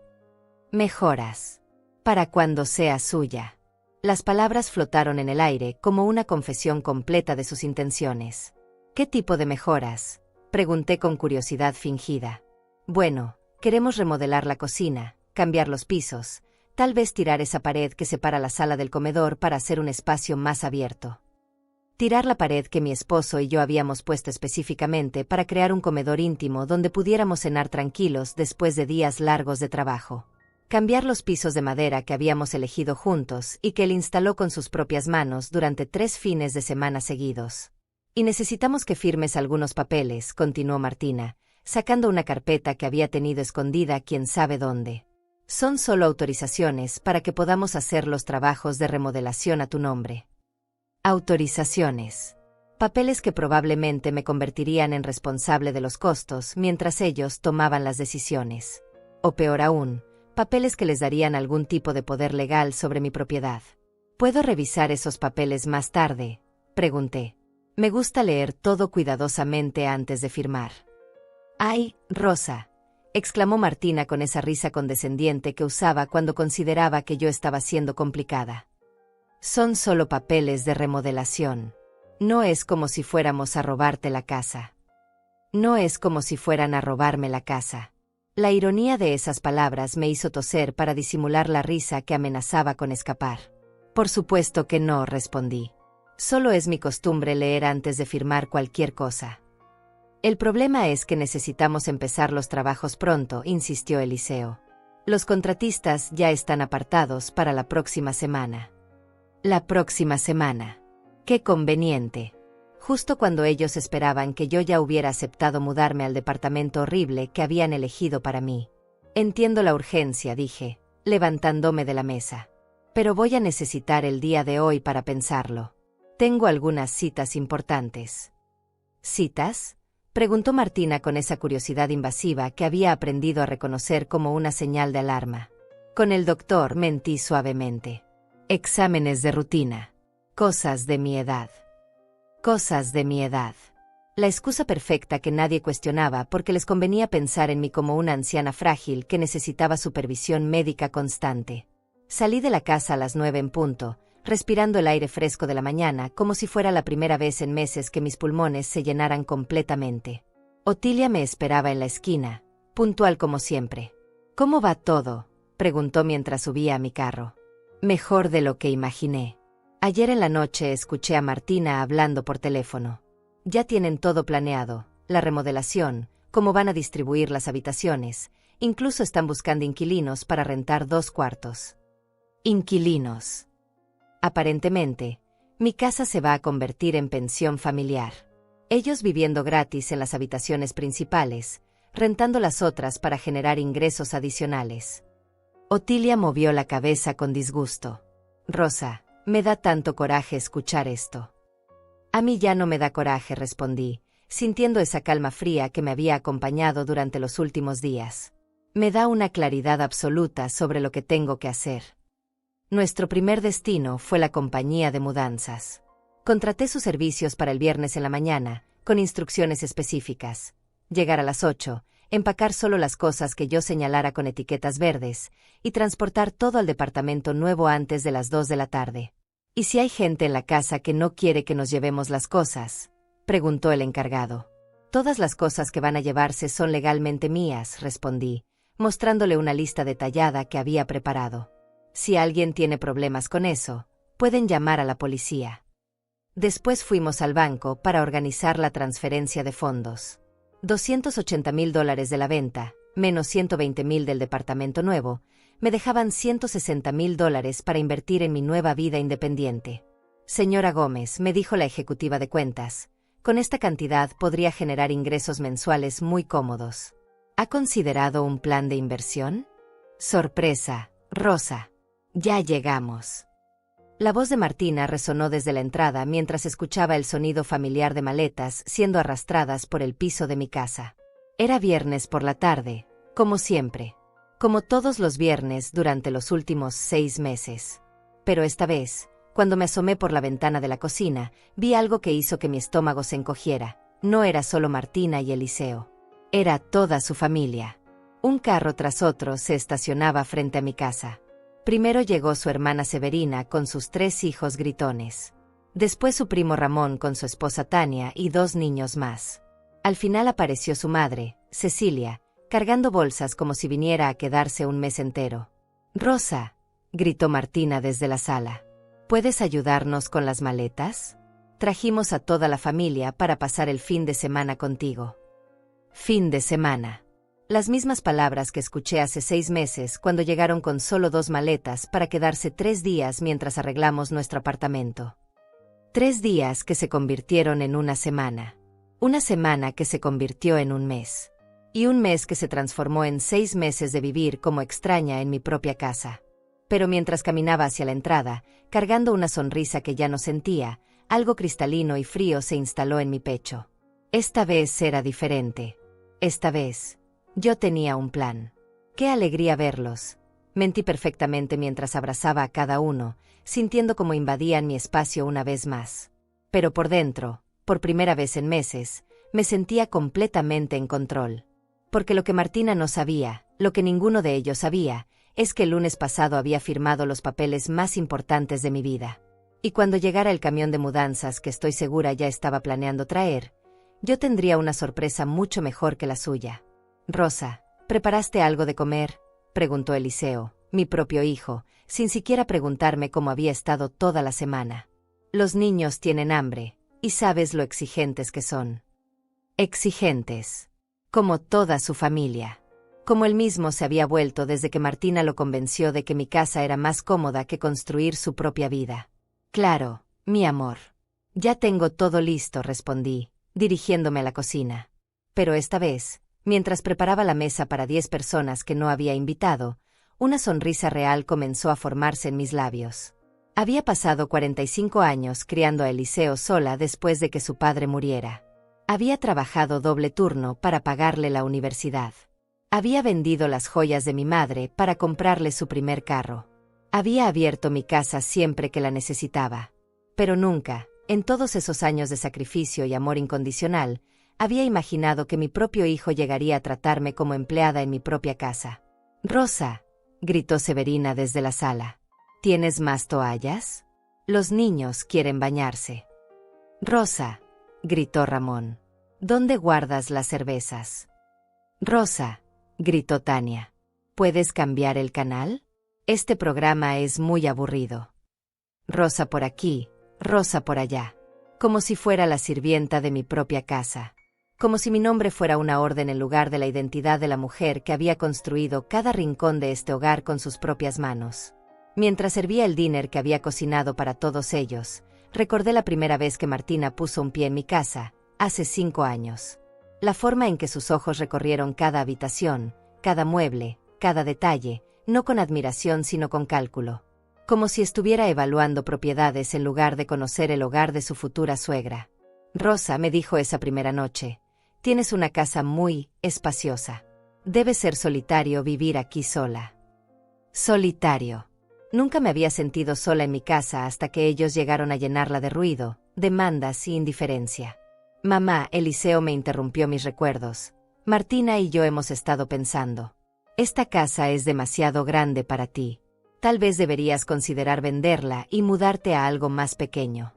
Mejoras. Para cuando sea suya». Las palabras flotaron en el aire como una confesión completa de sus intenciones. «¿Qué tipo de mejoras?», pregunté con curiosidad fingida. «Bueno, queremos remodelar la cocina, cambiar los pisos, tal vez tirar esa pared que separa la sala del comedor para hacer un espacio más abierto. Tirar la pared que mi esposo y yo habíamos puesto específicamente para crear un comedor íntimo donde pudiéramos cenar tranquilos después de días largos de trabajo. Cambiar los pisos de madera que habíamos elegido juntos y que él instaló con sus propias manos durante 3 fines de semana seguidos. Y necesitamos que firmes algunos papeles», continuó Martina, sacando una carpeta que había tenido escondida quién sabe dónde. «Son solo autorizaciones para que podamos hacer los trabajos de remodelación a tu nombre». Autorizaciones. Papeles que probablemente me convertirían en responsable de los costos mientras ellos tomaban las decisiones. O peor aún, papeles que les darían algún tipo de poder legal sobre mi propiedad. «¿Puedo revisar esos papeles más tarde?», pregunté. Me gusta leer todo cuidadosamente antes de firmar. «¡Ay, Rosa!», exclamó Martina con esa risa condescendiente que usaba cuando consideraba que yo estaba siendo complicada. «Son solo papeles de remodelación. No es como si fuéramos a robarte la casa. No es como si fueran a robarme la casa». La ironía de esas palabras me hizo toser para disimular la risa que amenazaba con escapar. «Por supuesto que no», respondí. «Solo es mi costumbre leer antes de firmar cualquier cosa». «El problema es que necesitamos empezar los trabajos pronto», insistió Eliseo. «Los contratistas ya están apartados para la próxima semana». «La próxima semana. Qué conveniente. Justo cuando ellos esperaban que yo ya hubiera aceptado mudarme al departamento horrible que habían elegido para mí». «Entiendo la urgencia», dije, levantándome de la mesa. «Pero voy a necesitar el día de hoy para pensarlo. Tengo algunas citas importantes». «¿Citas?», preguntó Martina con esa curiosidad invasiva que había aprendido a reconocer como una señal de alarma. «Con el doctor», mentí suavemente. «Exámenes de rutina. Cosas de mi edad». «Cosas de mi edad». La excusa perfecta que nadie cuestionaba porque les convenía pensar en mí como una anciana frágil que necesitaba supervisión médica constante. Salí de la casa a las 9 en punto, respirando el aire fresco de la mañana como si fuera la primera vez en meses que mis pulmones se llenaran completamente. Otilia me esperaba en la esquina, puntual como siempre. «¿Cómo va todo?», preguntó mientras subía a mi carro. «Mejor de lo que imaginé. Ayer en la noche escuché a Martina hablando por teléfono. Ya tienen todo planeado, la remodelación, cómo van a distribuir las habitaciones, incluso están buscando inquilinos para rentar 2 cuartos». Inquilinos. Aparentemente, mi casa se va a convertir en pensión familiar. Ellos viviendo gratis en las habitaciones principales, rentando las otras para generar ingresos adicionales. Otilia movió la cabeza con disgusto. «Rosa, me da tanto coraje escuchar esto». «A mí ya no me da coraje», respondí, sintiendo esa calma fría que me había acompañado durante los últimos días. «Me da una claridad absoluta sobre lo que tengo que hacer». Nuestro primer destino fue la compañía de mudanzas. Contraté sus servicios para el viernes en la mañana, con instrucciones específicas. Llegar a las 8, empacar solo las cosas que yo señalara con etiquetas verdes, y transportar todo al departamento nuevo antes de las 2 de la tarde. «¿Y si hay gente en la casa que no quiere que nos llevemos las cosas?», preguntó el encargado. «Todas las cosas que van a llevarse son legalmente mías», respondí, mostrándole una lista detallada que había preparado. «Si alguien tiene problemas con eso, pueden llamar a la policía». Después fuimos al banco para organizar la transferencia de fondos. $280,000 de la venta, menos $120,000 del departamento nuevo, me dejaban $160,000 para invertir en mi nueva vida independiente. «Señora Gómez», me dijo la ejecutiva de cuentas, «con esta cantidad podría generar ingresos mensuales muy cómodos. ¿Ha considerado un plan de inversión?». «Sorpresa, Rosa. Ya llegamos». La voz de Martina resonó desde la entrada mientras escuchaba el sonido familiar de maletas siendo arrastradas por el piso de mi casa. Era viernes por la tarde, como siempre. Como todos los viernes durante los últimos 6 meses. Pero esta vez, cuando me asomé por la ventana de la cocina, vi algo que hizo que mi estómago se encogiera. No era solo Martina y Eliseo. Era toda su familia. Un carro tras otro se estacionaba frente a mi casa. Primero llegó su hermana Severina con sus 3 hijos gritones. Después su primo Ramón con su esposa Tania y 2 niños más. Al final apareció su madre, Cecilia, cargando bolsas como si viniera a quedarse un mes entero. «Rosa», gritó Martina desde la sala, «¿puedes ayudarnos con las maletas? Trajimos a toda la familia para pasar el fin de semana contigo». Fin de semana. Las mismas palabras que escuché hace 6 meses cuando llegaron con solo 2 maletas para quedarse 3 días mientras arreglamos nuestro apartamento. 3 días que se convirtieron en una semana. Una semana que se convirtió en un mes. Y un mes que se transformó en 6 meses de vivir como extraña en mi propia casa. Pero mientras caminaba hacia la entrada, cargando una sonrisa que ya no sentía, algo cristalino y frío se instaló en mi pecho. Esta vez era diferente. Esta vez, yo tenía un plan. ¡Qué alegría verlos! Mentí perfectamente mientras abrazaba a cada uno, sintiendo cómo invadían mi espacio una vez más. Pero por dentro, por primera vez en meses, me sentía completamente en control. Porque lo que Martina no sabía, lo que ninguno de ellos sabía, es que el lunes pasado había firmado los papeles más importantes de mi vida. Y cuando llegara el camión de mudanzas que estoy segura ya estaba planeando traer, yo tendría una sorpresa mucho mejor que la suya. «Rosa, ¿preparaste algo de comer?», preguntó Eliseo, mi propio hijo, sin siquiera preguntarme cómo había estado toda la semana. Los niños tienen hambre, y sabes lo exigentes que son. Exigentes. Como toda su familia. Como él mismo se había vuelto desde que Martina lo convenció de que mi casa era más cómoda que construir su propia vida. «Claro, mi amor. Ya tengo todo listo», respondí, dirigiéndome a la cocina. Pero esta vez, mientras preparaba la mesa para 10 personas que no había invitado, una sonrisa real comenzó a formarse en mis labios. Había pasado 45 años criando a Eliseo sola después de que su padre muriera. Había trabajado doble turno para pagarle la universidad. Había vendido las joyas de mi madre para comprarle su primer carro. Había abierto mi casa siempre que la necesitaba. Pero nunca, En todos esos años de sacrificio y amor incondicional, había imaginado que mi propio hijo llegaría a tratarme como empleada en mi propia casa. «Rosa», gritó Severina desde la sala. «¿Tienes más toallas? Los niños quieren bañarse». «Rosa», gritó Ramón. «¿Dónde guardas las cervezas?» «Rosa», gritó Tania. «¿Puedes cambiar el canal? Este programa es muy aburrido». Rosa por aquí, Rosa por allá. Como si fuera la sirvienta de mi propia casa. Como si mi nombre fuera una orden en lugar de la identidad de la mujer que había construido cada rincón de este hogar con sus propias manos. Mientras servía el dinner que había cocinado para todos ellos, recordé la primera vez que Martina puso un pie en mi casa, hace 5 años. La forma en que sus ojos recorrieron cada habitación, cada mueble, cada detalle, no con admiración sino con cálculo. Como si estuviera evaluando propiedades en lugar de conocer el hogar de su futura suegra. «Rosa», me dijo esa primera noche, «tienes una casa muy espaciosa. Debe ser solitario vivir aquí sola». Solitario. Nunca me había sentido sola en mi casa hasta que ellos llegaron a llenarla de ruido, demandas y indiferencia. «Mamá», Eliseo me interrumpió mis recuerdos. «Martina y yo hemos estado pensando. Esta casa es demasiado grande para ti. Tal vez deberías considerar venderla y mudarte a algo más pequeño».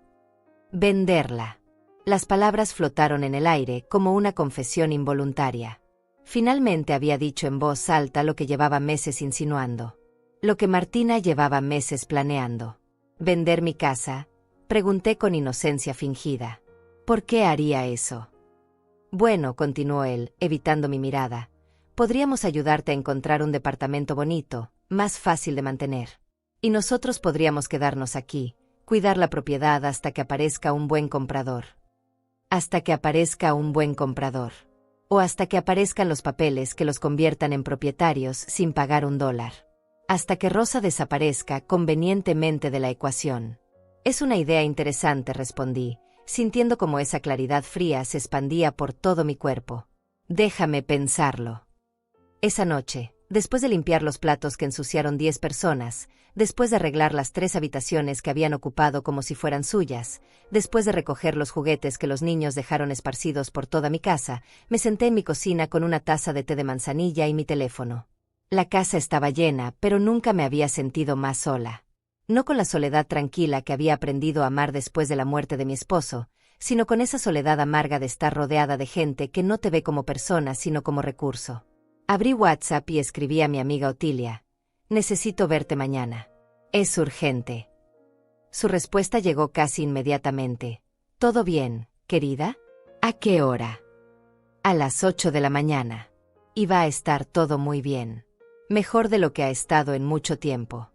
«Venderla». Las palabras flotaron en el aire como una confesión involuntaria. Finalmente había dicho en voz alta lo que llevaba meses insinuando. Lo que Martina llevaba meses planeando. «¿Vender mi casa?», pregunté con inocencia fingida. «¿Por qué haría eso?». «Bueno», continuó él, evitando mi mirada, «podríamos ayudarte a encontrar un departamento bonito, más fácil de mantener. Y nosotros podríamos quedarnos aquí, cuidar la propiedad hasta que aparezca un buen comprador». Hasta que aparezca un buen comprador. O hasta que aparezcan los papeles que los conviertan en propietarios sin pagar $1. Hasta que Rosa desaparezca convenientemente de la ecuación. «Es una idea interesante», respondí, sintiendo como esa claridad fría se expandía por todo mi cuerpo. «Déjame pensarlo». Esa noche, después de limpiar los platos que ensuciaron 10 personas, después de arreglar las 3 habitaciones que habían ocupado como si fueran suyas, después de recoger los juguetes que los niños dejaron esparcidos por toda mi casa, me senté en mi cocina con una taza de té de manzanilla y mi teléfono. La casa estaba llena, pero nunca me había sentido más sola. No con la soledad tranquila que había aprendido a amar después de la muerte de mi esposo, sino con esa soledad amarga de estar rodeada de gente que no te ve como persona sino como recurso. Abrí WhatsApp y escribí a mi amiga Otilia. «Necesito verte mañana. Es urgente». Su respuesta llegó casi inmediatamente. «¿Todo bien, querida? ¿A qué hora?» «A las 8 de la mañana. Y va a estar todo muy bien. Mejor de lo que ha estado en mucho tiempo».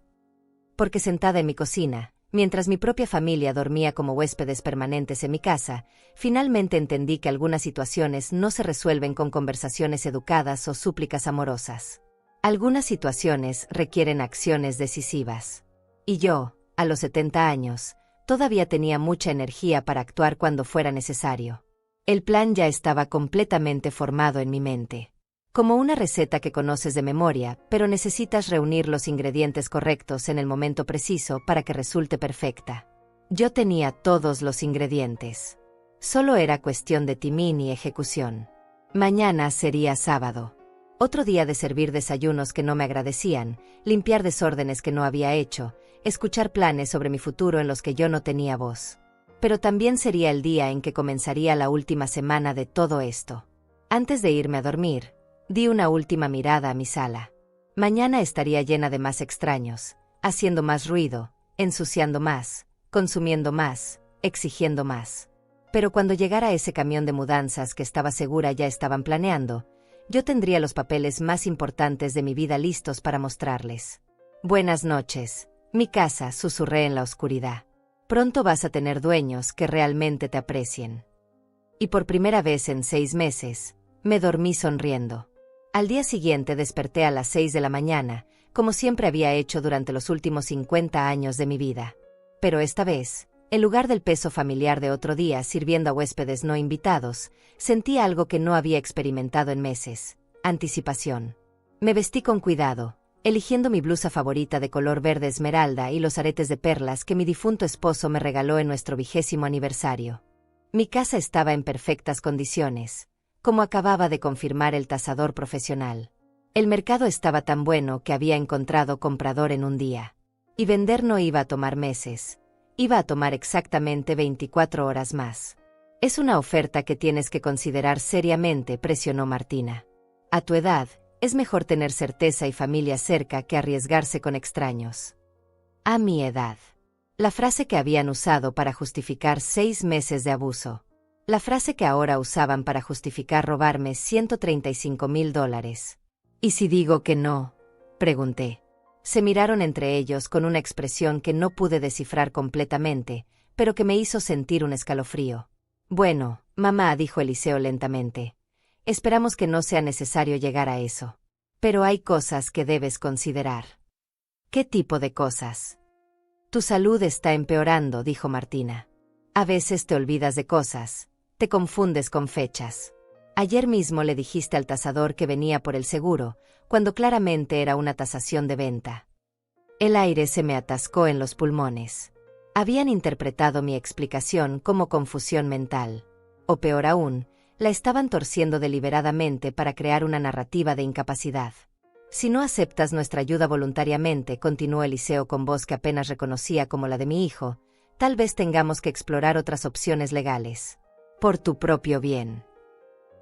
Porque sentada en mi cocina, mientras mi propia familia dormía como huéspedes permanentes en mi casa, finalmente entendí que algunas situaciones no se resuelven con conversaciones educadas o súplicas amorosas. Algunas situaciones requieren acciones decisivas. Y yo, a los 70 años, todavía tenía mucha energía para actuar cuando fuera necesario. El plan ya estaba completamente formado en mi mente. Como una receta que conoces de memoria, pero necesitas reunir los ingredientes correctos en el momento preciso para que resulte perfecta. Yo tenía todos los ingredientes. Solo era cuestión de timing y ejecución. Mañana sería sábado. Otro día de servir desayunos que no me agradecían, limpiar desórdenes que no había hecho, escuchar planes sobre mi futuro en los que yo no tenía voz. Pero también sería el día en que comenzaría la última semana de todo esto. Antes de irme a dormir, di una última mirada a mi sala. Mañana estaría llena de más extraños, haciendo más ruido, ensuciando más, consumiendo más, exigiendo más. Pero cuando llegara ese camión de mudanzas que estaba segura ya estaban planeando, yo tendría los papeles más importantes de mi vida listos para mostrarles. «Buenas noches, mi casa», susurré en la oscuridad. «Pronto vas a tener dueños que realmente te aprecien». Y por primera vez en 6 meses, me dormí sonriendo. Al día siguiente desperté a las 6 de la mañana, como siempre había hecho durante los últimos 50 años de mi vida. Pero esta vez, en lugar del peso familiar de otro día sirviendo a huéspedes no invitados, sentí algo que no había experimentado en meses: anticipación. Me vestí con cuidado, eligiendo mi blusa favorita de color verde esmeralda y los aretes de perlas que mi difunto esposo me regaló en nuestro 20º aniversario. Mi casa estaba en perfectas condiciones, como acababa de confirmar el tasador profesional. El mercado estaba tan bueno que había encontrado comprador en un día. Y vender no iba a tomar meses, iba a tomar exactamente 24 horas más. Es una oferta que tienes que considerar seriamente, presionó Martina. A tu edad, es mejor tener certeza y familia cerca que arriesgarse con extraños. A mi edad. La frase que habían usado para justificar 6 meses de abuso. La frase que ahora usaban para justificar robarme $135,000. ¿Y si digo que no? Pregunté. Se miraron entre ellos con una expresión que no pude descifrar completamente, pero que me hizo sentir un escalofrío. Bueno, mamá, dijo Eliseo lentamente. Esperamos que no sea necesario llegar a eso. Pero hay cosas que debes considerar. ¿Qué tipo de cosas? Tu salud está empeorando, dijo Martina. A veces te olvidas de cosas, te confundes con fechas. Ayer mismo le dijiste al tasador que venía por el seguro, cuando claramente era una tasación de venta. El aire se me atascó en los pulmones. Habían interpretado mi explicación como confusión mental. O peor aún, la estaban torciendo deliberadamente para crear una narrativa de incapacidad. Si no aceptas nuestra ayuda voluntariamente, continuó Eliseo con voz que apenas reconocía como la de mi hijo, tal vez tengamos que explorar otras opciones legales. Por tu propio bien.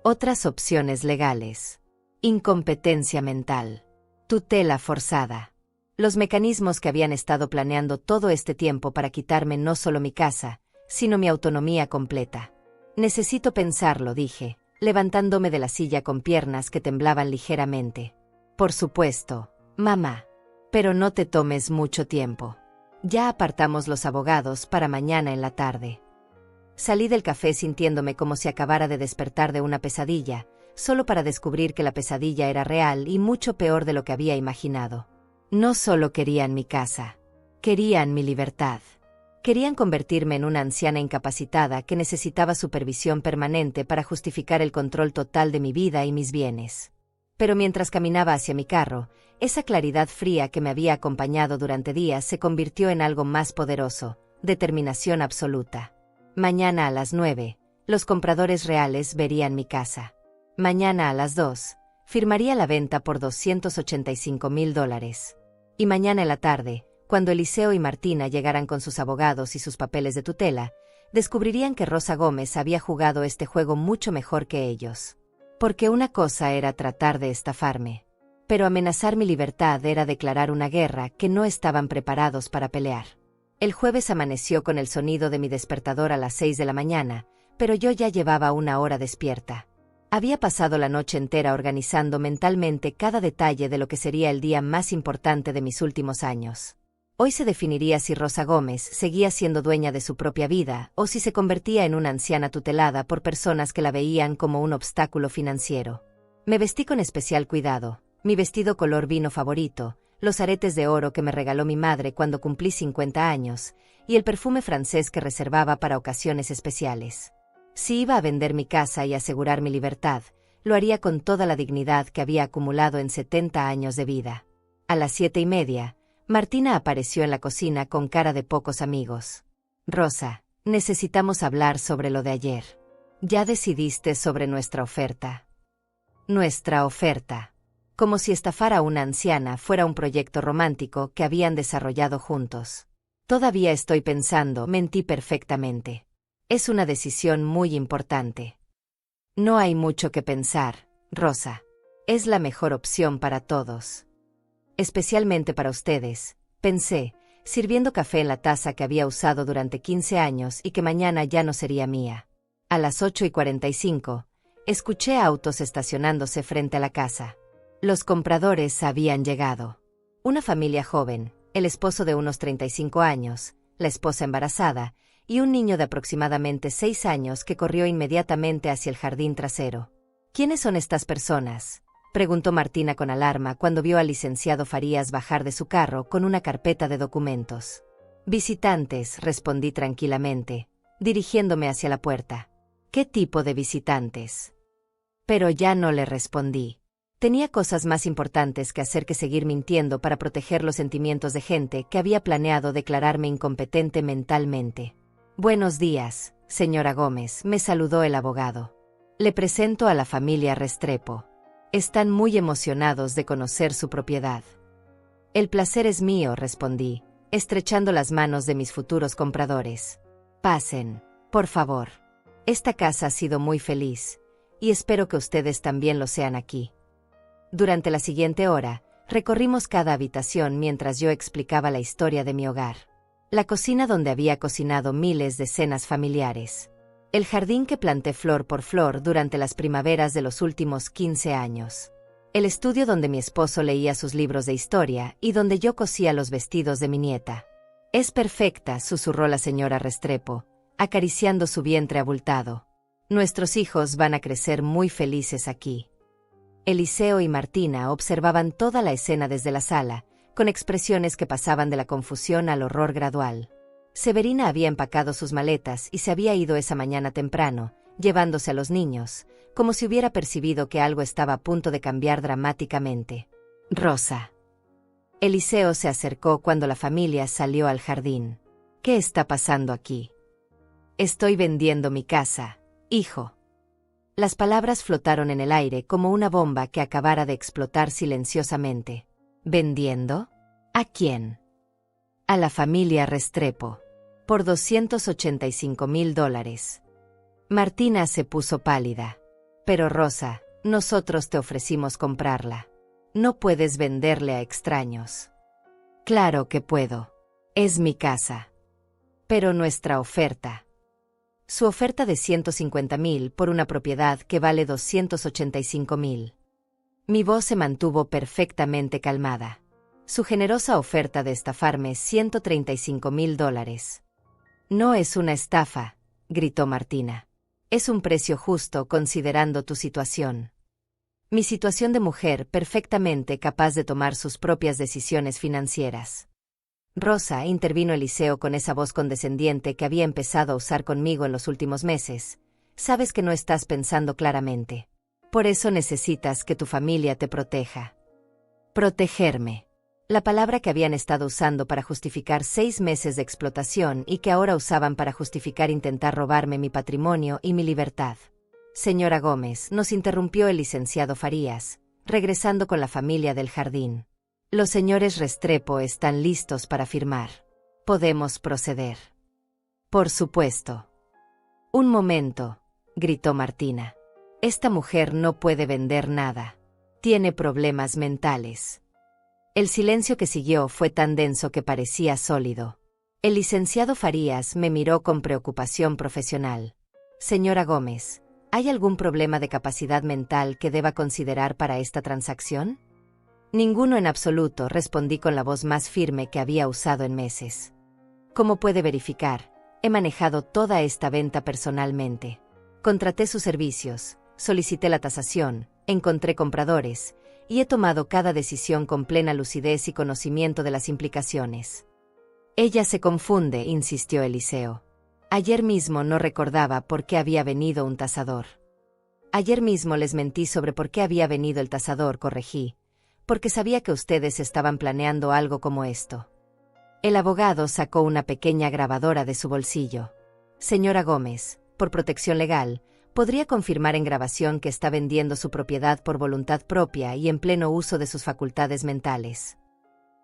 Otras opciones legales. Incompetencia mental. Tutela forzada. Los mecanismos que habían estado planeando todo este tiempo para quitarme no solo mi casa, sino mi autonomía completa. Necesito pensarlo, dije, levantándome de la silla con piernas que temblaban ligeramente. Por supuesto, mamá. Pero no te tomes mucho tiempo. Ya apartamos los abogados para mañana en la tarde. Salí del café sintiéndome como si acabara de despertar de una pesadilla, solo para descubrir que la pesadilla era real y mucho peor de lo que había imaginado. No solo querían mi casa, querían mi libertad. Querían convertirme en una anciana incapacitada que necesitaba supervisión permanente para justificar el control total de mi vida y mis bienes. Pero mientras caminaba hacia mi carro, esa claridad fría que me había acompañado durante días se convirtió en algo más poderoso, determinación absoluta. Mañana a las 9, los compradores reales verían mi casa. Mañana a las 2, firmaría la venta por $285,000. Y mañana en la tarde, cuando Eliseo y Martina llegaran con sus abogados y sus papeles de tutela, descubrirían que Rosa Gómez había jugado este juego mucho mejor que ellos. Porque una cosa era tratar de estafarme, pero amenazar mi libertad era declarar una guerra que no estaban preparados para pelear. El jueves amaneció con el sonido de mi despertador a las 6 de la mañana, pero yo ya llevaba una hora despierta. Había pasado la noche entera organizando mentalmente cada detalle de lo que sería el día más importante de mis últimos años. Hoy se definiría si Rosa Gómez seguía siendo dueña de su propia vida o si se convertía en una anciana tutelada por personas que la veían como un obstáculo financiero. Me vestí con especial cuidado, mi vestido color vino favorito, los aretes de oro que me regaló mi madre cuando cumplí 50 años, y el perfume francés que reservaba para ocasiones especiales. Si iba a vender mi casa y asegurar mi libertad, lo haría con toda la dignidad que había acumulado en 70 años de vida. A las 7:30, Martina apareció en la cocina con cara de pocos amigos. Rosa, necesitamos hablar sobre lo de ayer. ¿Ya decidiste sobre nuestra oferta? Nuestra oferta. Como si estafar a una anciana fuera un proyecto romántico que habían desarrollado juntos. Todavía estoy pensando, mentí perfectamente. Es una decisión muy importante. No hay mucho que pensar, Rosa. Es la mejor opción para todos. Especialmente para ustedes, pensé, sirviendo café en la taza que había usado durante 15 años y que mañana ya no sería mía. A las 8:45, escuché autos estacionándose frente a la casa. Los compradores habían llegado. Una familia joven, el esposo de unos 35 años, la esposa embarazada, y un niño de aproximadamente 6 años que corrió inmediatamente hacia el jardín trasero. ¿Quiénes son estas personas?, preguntó Martina con alarma cuando vio al licenciado Farías bajar de su carro con una carpeta de documentos. Visitantes, respondí tranquilamente, dirigiéndome hacia la puerta. ¿Qué tipo de visitantes? Pero ya no le respondí. Tenía cosas más importantes que hacer que seguir mintiendo para proteger los sentimientos de gente que había planeado declararme incompetente mentalmente. Buenos días, señora Gómez, me saludó el abogado. Le presento a la familia Restrepo. Están muy emocionados de conocer su propiedad. El placer es mío, respondí, estrechando las manos de mis futuros compradores. Pasen, por favor. Esta casa ha sido muy feliz, y espero que ustedes también lo sean aquí. Durante la siguiente hora, recorrimos cada habitación mientras yo explicaba la historia de mi hogar. La cocina donde había cocinado miles de cenas familiares. El jardín que planté flor por flor durante las primaveras de los últimos 15 años. El estudio donde mi esposo leía sus libros de historia y donde yo cosía los vestidos de mi nieta. Es perfecta, susurró la señora Restrepo, acariciando su vientre abultado. Nuestros hijos van a crecer muy felices aquí. Eliseo y Martina observaban toda la escena desde la sala, con expresiones que pasaban de la confusión al horror gradual. Severina había empacado sus maletas y se había ido esa mañana temprano, llevándose a los niños, como si hubiera percibido que algo estaba a punto de cambiar dramáticamente. Rosa. Eliseo se acercó cuando la familia salió al jardín. ¿Qué está pasando aquí? Estoy vendiendo mi casa, hijo. Las palabras flotaron en el aire como una bomba que acabara de explotar silenciosamente. ¿Vendiendo? ¿A quién? A la familia Restrepo. Por $285,000. Martina se puso pálida. Pero Rosa, nosotros te ofrecimos comprarla. No puedes venderle a extraños. Claro que puedo. Es mi casa. Pero nuestra oferta. Su oferta de $150,000 por una propiedad que vale $285,000. Mi voz se mantuvo perfectamente calmada. Su generosa oferta de estafarme $135,000. No es una estafa, gritó Martina. Es un precio justo considerando tu situación. Mi situación de mujer perfectamente capaz de tomar sus propias decisiones financieras. Rosa, intervino Eliseo con esa voz condescendiente que había empezado a usar conmigo en los últimos meses. Sabes que no estás pensando claramente. Por eso necesitas que tu familia te proteja. Protegerme. La palabra que habían estado usando para justificar 6 meses de explotación y que ahora usaban para justificar intentar robarme mi patrimonio y mi libertad. Señora Gómez, nos interrumpió el licenciado Farías, regresando con la familia del jardín. Los señores Restrepo están listos para firmar. Podemos proceder. Por supuesto. Un momento, gritó Martina. Esta mujer no puede vender nada. Tiene problemas mentales. El silencio que siguió fue tan denso que parecía sólido. El licenciado Farías me miró con preocupación profesional. Señora Gómez, ¿hay algún problema de capacidad mental que deba considerar para esta transacción? Ninguno en absoluto, respondí con la voz más firme que había usado en meses. Como puede verificar, he manejado toda esta venta personalmente. Contraté sus servicios, solicité la tasación, encontré compradores, y he tomado cada decisión con plena lucidez y conocimiento de las implicaciones. Ella se confunde, insistió Eliseo. Ayer mismo no recordaba por qué había venido un tasador. Ayer mismo les mentí sobre por qué había venido el tasador, corregí, porque sabía que ustedes estaban planeando algo como esto. El abogado sacó una pequeña grabadora de su bolsillo. Señora Gómez, por protección legal, ¿podría confirmar en grabación que está vendiendo su propiedad por voluntad propia y en pleno uso de sus facultades mentales?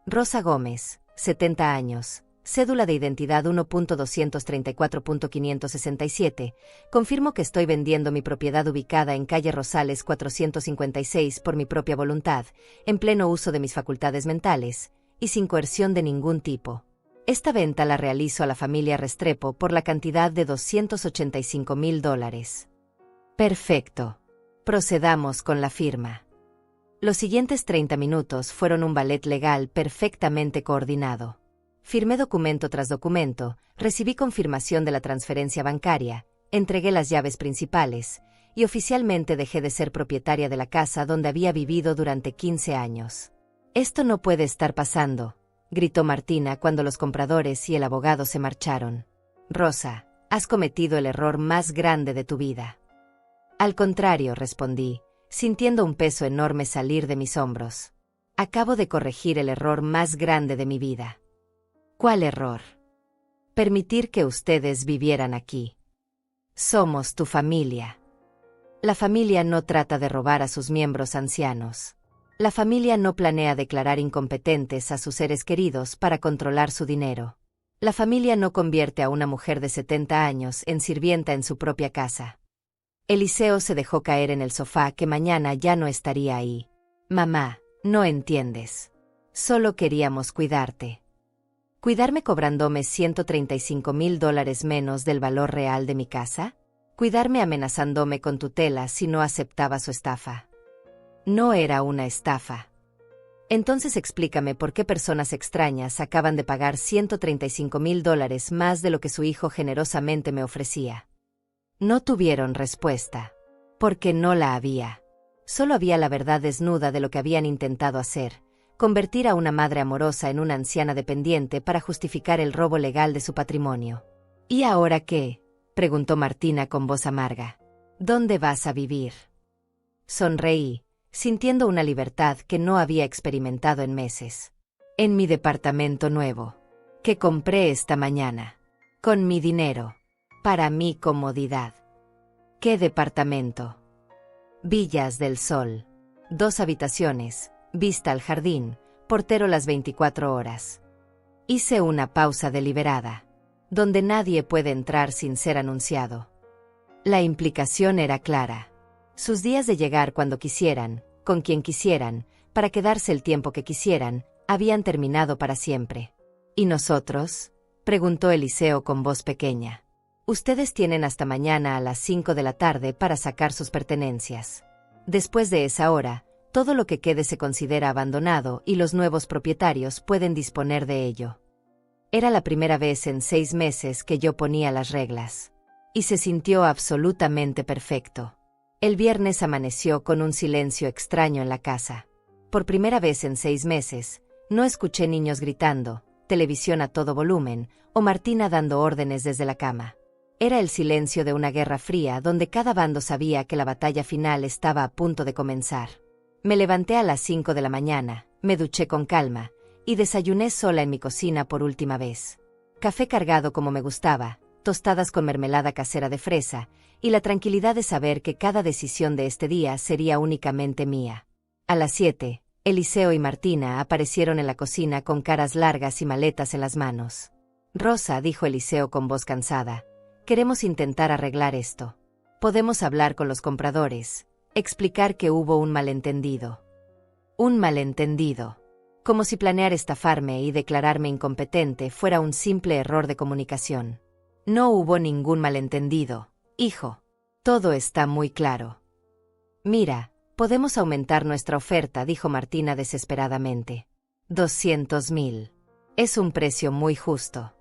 Rosa Gómez, 70 años, cédula de identidad 1.234.567, confirmo que estoy vendiendo mi propiedad ubicada en calle Rosales 456 por mi propia voluntad, en pleno uso de mis facultades mentales, y sin coerción de ningún tipo. Esta venta la realizo a la familia Restrepo por la cantidad de $285,000. Perfecto. Procedamos con la firma. Los siguientes 30 minutos fueron un ballet legal perfectamente coordinado. Firmé documento tras documento, recibí confirmación de la transferencia bancaria, entregué las llaves principales, y oficialmente dejé de ser propietaria de la casa donde había vivido durante 15 años. Esto no puede estar pasando, gritó Martina cuando los compradores y el abogado se marcharon. Rosa, has cometido el error más grande de tu vida. Al contrario, respondí, sintiendo un peso enorme salir de mis hombros. Acabo de corregir el error más grande de mi vida. ¿Cuál error? Permitir que ustedes vivieran aquí. Somos tu familia. La familia no trata de robar a sus miembros ancianos. La familia no planea declarar incompetentes a sus seres queridos para controlar su dinero. La familia no convierte a una mujer de 70 años en sirvienta en su propia casa. Eliseo se dejó caer en el sofá que mañana ya no estaría ahí. Mamá, no entiendes. Solo queríamos cuidarte. ¿Cuidarme cobrándome $135,000 menos del valor real de mi casa? ¿Cuidarme amenazándome con tutela si no aceptaba su estafa? No era una estafa. Entonces explícame por qué personas extrañas acaban de pagar $135,000 más de lo que su hijo generosamente me ofrecía. No tuvieron respuesta. Porque no la había. Solo había la verdad desnuda de lo que habían intentado hacer: convertir a una madre amorosa en una anciana dependiente para justificar el robo legal de su patrimonio. ¿Y ahora qué?, preguntó Martina con voz amarga. ¿Dónde vas a vivir? Sonreí, sintiendo una libertad que no había experimentado en meses. En mi departamento nuevo, que compré esta mañana. Con mi dinero. Para mi comodidad. ¿Qué departamento? Villas del Sol. 2 habitaciones, vista al jardín, portero las 24 horas. Hice una pausa deliberada, donde nadie puede entrar sin ser anunciado. La implicación era clara. Sus días de llegar cuando quisieran, con quien quisieran, para quedarse el tiempo que quisieran, habían terminado para siempre. ¿Y nosotros?, preguntó Eliseo con voz pequeña. Ustedes tienen hasta mañana a las 5 de la tarde para sacar sus pertenencias. Después de esa hora, todo lo que quede se considera abandonado y los nuevos propietarios pueden disponer de ello. Era la primera vez en 6 meses que yo ponía las reglas. Y se sintió absolutamente perfecto. El viernes amaneció con un silencio extraño en la casa. Por primera vez en 6 meses, no escuché niños gritando, televisión a todo volumen, o Martina dando órdenes desde la cama. Era el silencio de una guerra fría donde cada bando sabía que la batalla final estaba a punto de comenzar. Me levanté a las 5 de la mañana, me duché con calma, y desayuné sola en mi cocina por última vez. Café cargado como me gustaba, tostadas con mermelada casera de fresa, y la tranquilidad de saber que cada decisión de este día sería únicamente mía. A las 7, Eliseo y Martina aparecieron en la cocina con caras largas y maletas en las manos. Rosa, dijo Eliseo con voz cansada, queremos intentar arreglar esto. Podemos hablar con los compradores, explicar que hubo un malentendido. Un malentendido. Como si planear estafarme y declararme incompetente fuera un simple error de comunicación. No hubo ningún malentendido, hijo. Todo está muy claro. Mira, podemos aumentar nuestra oferta, dijo Martina desesperadamente. 200,000. Es un precio muy justo.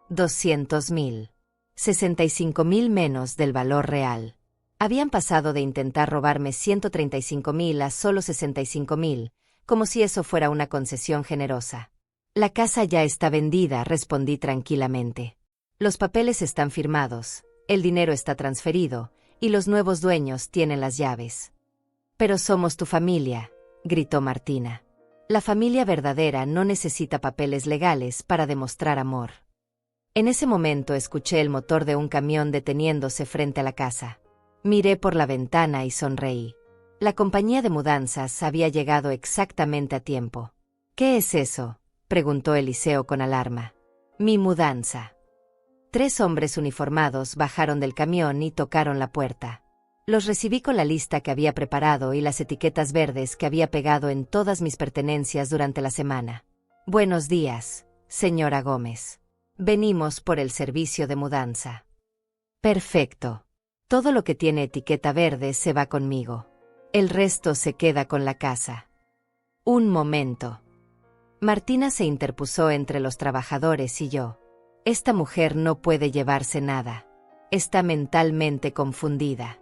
200,000. 65,000 menos del valor real. Habían pasado de intentar robarme 135,000 a solo 65,000, como si eso fuera una concesión generosa. La casa ya está vendida, respondí tranquilamente. Los papeles están firmados, el dinero está transferido, y los nuevos dueños tienen las llaves. Pero somos tu familia, gritó Martina. La familia verdadera no necesita papeles legales para demostrar amor. En ese momento escuché el motor de un camión deteniéndose frente a la casa. Miré por la ventana y sonreí. La compañía de mudanzas había llegado exactamente a tiempo. ¿Qué es eso?, preguntó Eliseo con alarma. Mi mudanza. 3 hombres uniformados bajaron del camión y tocaron la puerta. Los recibí con la lista que había preparado y las etiquetas verdes que había pegado en todas mis pertenencias durante la semana. Buenos días, señora Gómez. Venimos por el servicio de mudanza. Perfecto. Todo lo que tiene etiqueta verde se va conmigo. El resto se queda con la casa. Un momento. Martina se interpuso entre los trabajadores y yo. Esta mujer no puede llevarse nada. Está mentalmente confundida.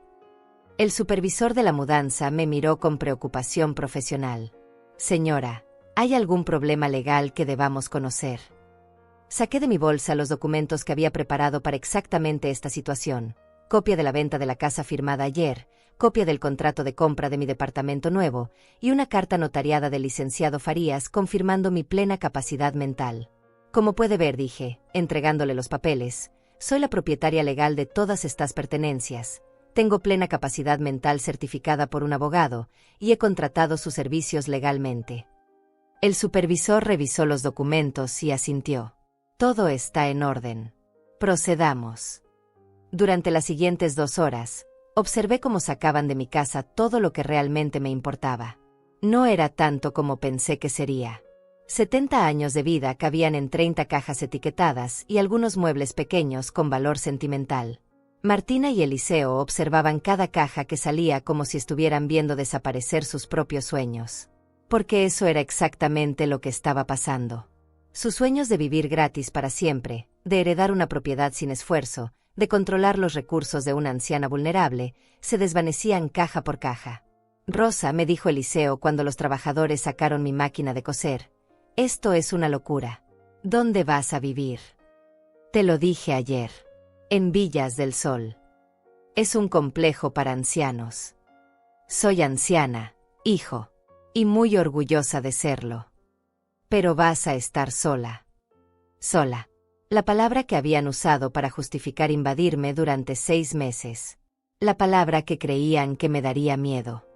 El supervisor de la mudanza me miró con preocupación profesional. Señora, ¿hay algún problema legal que debamos conocer? Saqué de mi bolsa los documentos que había preparado para exactamente esta situación. Copia de la venta de la casa firmada ayer, copia del contrato de compra de mi departamento nuevo y una carta notariada del licenciado Farías confirmando mi plena capacidad mental. Como puede ver, dije, entregándole los papeles, soy la propietaria legal de todas estas pertenencias. Tengo plena capacidad mental certificada por un abogado y he contratado sus servicios legalmente. El supervisor revisó los documentos y asintió. Todo está en orden. Procedamos. Durante las siguientes 2 horas, observé cómo sacaban de mi casa todo lo que realmente me importaba. No era tanto como pensé que sería. 70 años de vida cabían en 30 cajas etiquetadas y algunos muebles pequeños con valor sentimental. Martina y Eliseo observaban cada caja que salía como si estuvieran viendo desaparecer sus propios sueños. Porque eso era exactamente lo que estaba pasando. Sus sueños de vivir gratis para siempre, de heredar una propiedad sin esfuerzo, de controlar los recursos de una anciana vulnerable, se desvanecían caja por caja. Rosa, me dijo Eliseo cuando los trabajadores sacaron mi máquina de coser, esto es una locura. ¿Dónde vas a vivir? Te lo dije ayer. En Villas del Sol. Es un complejo para ancianos. Soy anciana, hijo, y muy orgullosa de serlo. Pero vas a estar sola. Sola. La palabra que habían usado para justificar invadirme durante 6 meses. La palabra que creían que me daría miedo.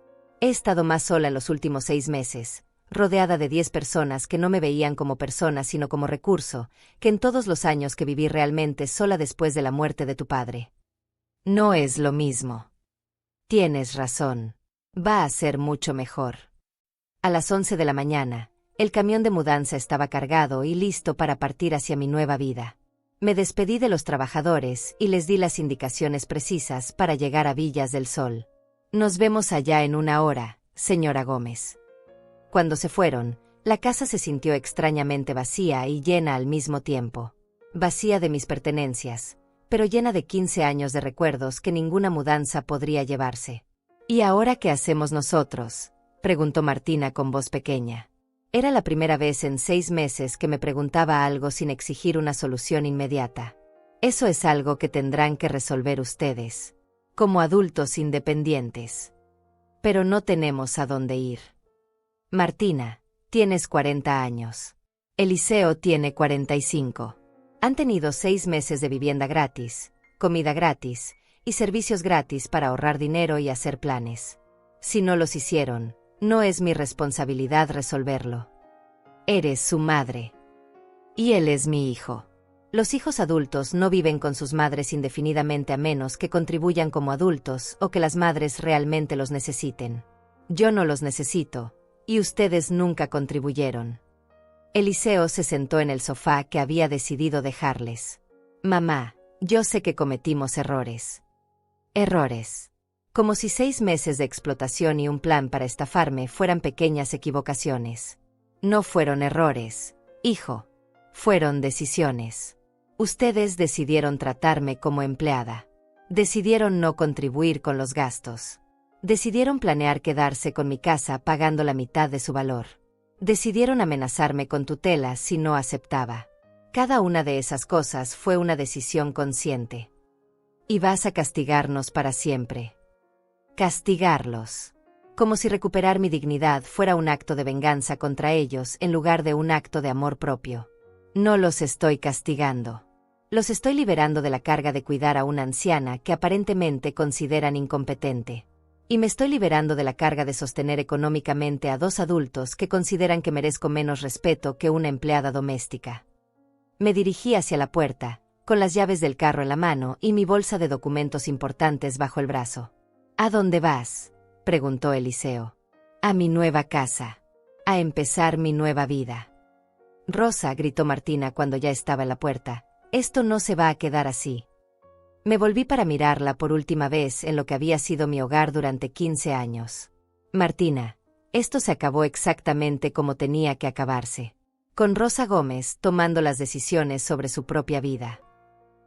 He estado más sola en los últimos 6 meses, rodeada de 10 personas que no me veían como persona sino como recurso, que en todos los años que viví realmente sola después de la muerte de tu padre. No es lo mismo. Tienes razón. Va a ser mucho mejor. A las 11 de la mañana, el camión de mudanza estaba cargado y listo para partir hacia mi nueva vida. Me despedí de los trabajadores y les di las indicaciones precisas para llegar a Villas del Sol. Nos vemos allá en 1 hora, señora Gómez. Cuando se fueron, la casa se sintió extrañamente vacía y llena al mismo tiempo. Vacía de mis pertenencias, pero llena de 15 años de recuerdos que ninguna mudanza podría llevarse. ¿Y ahora qué hacemos nosotros?, preguntó Martina con voz pequeña. Era la primera vez en 6 meses que me preguntaba algo sin exigir una solución inmediata. Eso es algo que tendrán que resolver ustedes, como adultos independientes. Pero no tenemos a dónde ir. Martina, tienes 40 años. Eliseo tiene 45. Han tenido 6 meses de vivienda gratis, comida gratis y servicios gratis para ahorrar dinero y hacer planes. Si no los hicieron, no es mi responsabilidad resolverlo. Eres su madre. Y él es mi hijo. Los hijos adultos no viven con sus madres indefinidamente a menos que contribuyan como adultos o que las madres realmente los necesiten. Yo no los necesito. Y ustedes nunca contribuyeron. Eliseo se sentó en el sofá que había decidido dejarles. Mamá, yo sé que cometimos errores. Errores. Como si 6 meses de explotación y un plan para estafarme fueran pequeñas equivocaciones. No fueron errores, hijo. Fueron decisiones. Ustedes decidieron tratarme como empleada. Decidieron no contribuir con los gastos. Decidieron planear quedarse con mi casa pagando la mitad de su valor. Decidieron amenazarme con tutela si no aceptaba. Cada una de esas cosas fue una decisión consciente. Y vas a castigarnos para siempre. Castigarlos. Como si recuperar mi dignidad fuera un acto de venganza contra ellos en lugar de un acto de amor propio. No los estoy castigando. Los estoy liberando de la carga de cuidar a una anciana que aparentemente consideran incompetente. Y me estoy liberando de la carga de sostener económicamente a 2 adultos que consideran que merezco menos respeto que una empleada doméstica. Me dirigí hacia la puerta, con las llaves del carro en la mano y mi bolsa de documentos importantes bajo el brazo. ¿A dónde vas?, preguntó Eliseo. A mi nueva casa. A empezar mi nueva vida. Rosa, gritó Martina cuando ya estaba en la puerta, esto no se va a quedar así. Me volví para mirarla por última vez en lo que había sido mi hogar durante 15 años. Martina, esto se acabó exactamente como tenía que acabarse. Con Rosa Gómez tomando las decisiones sobre su propia vida.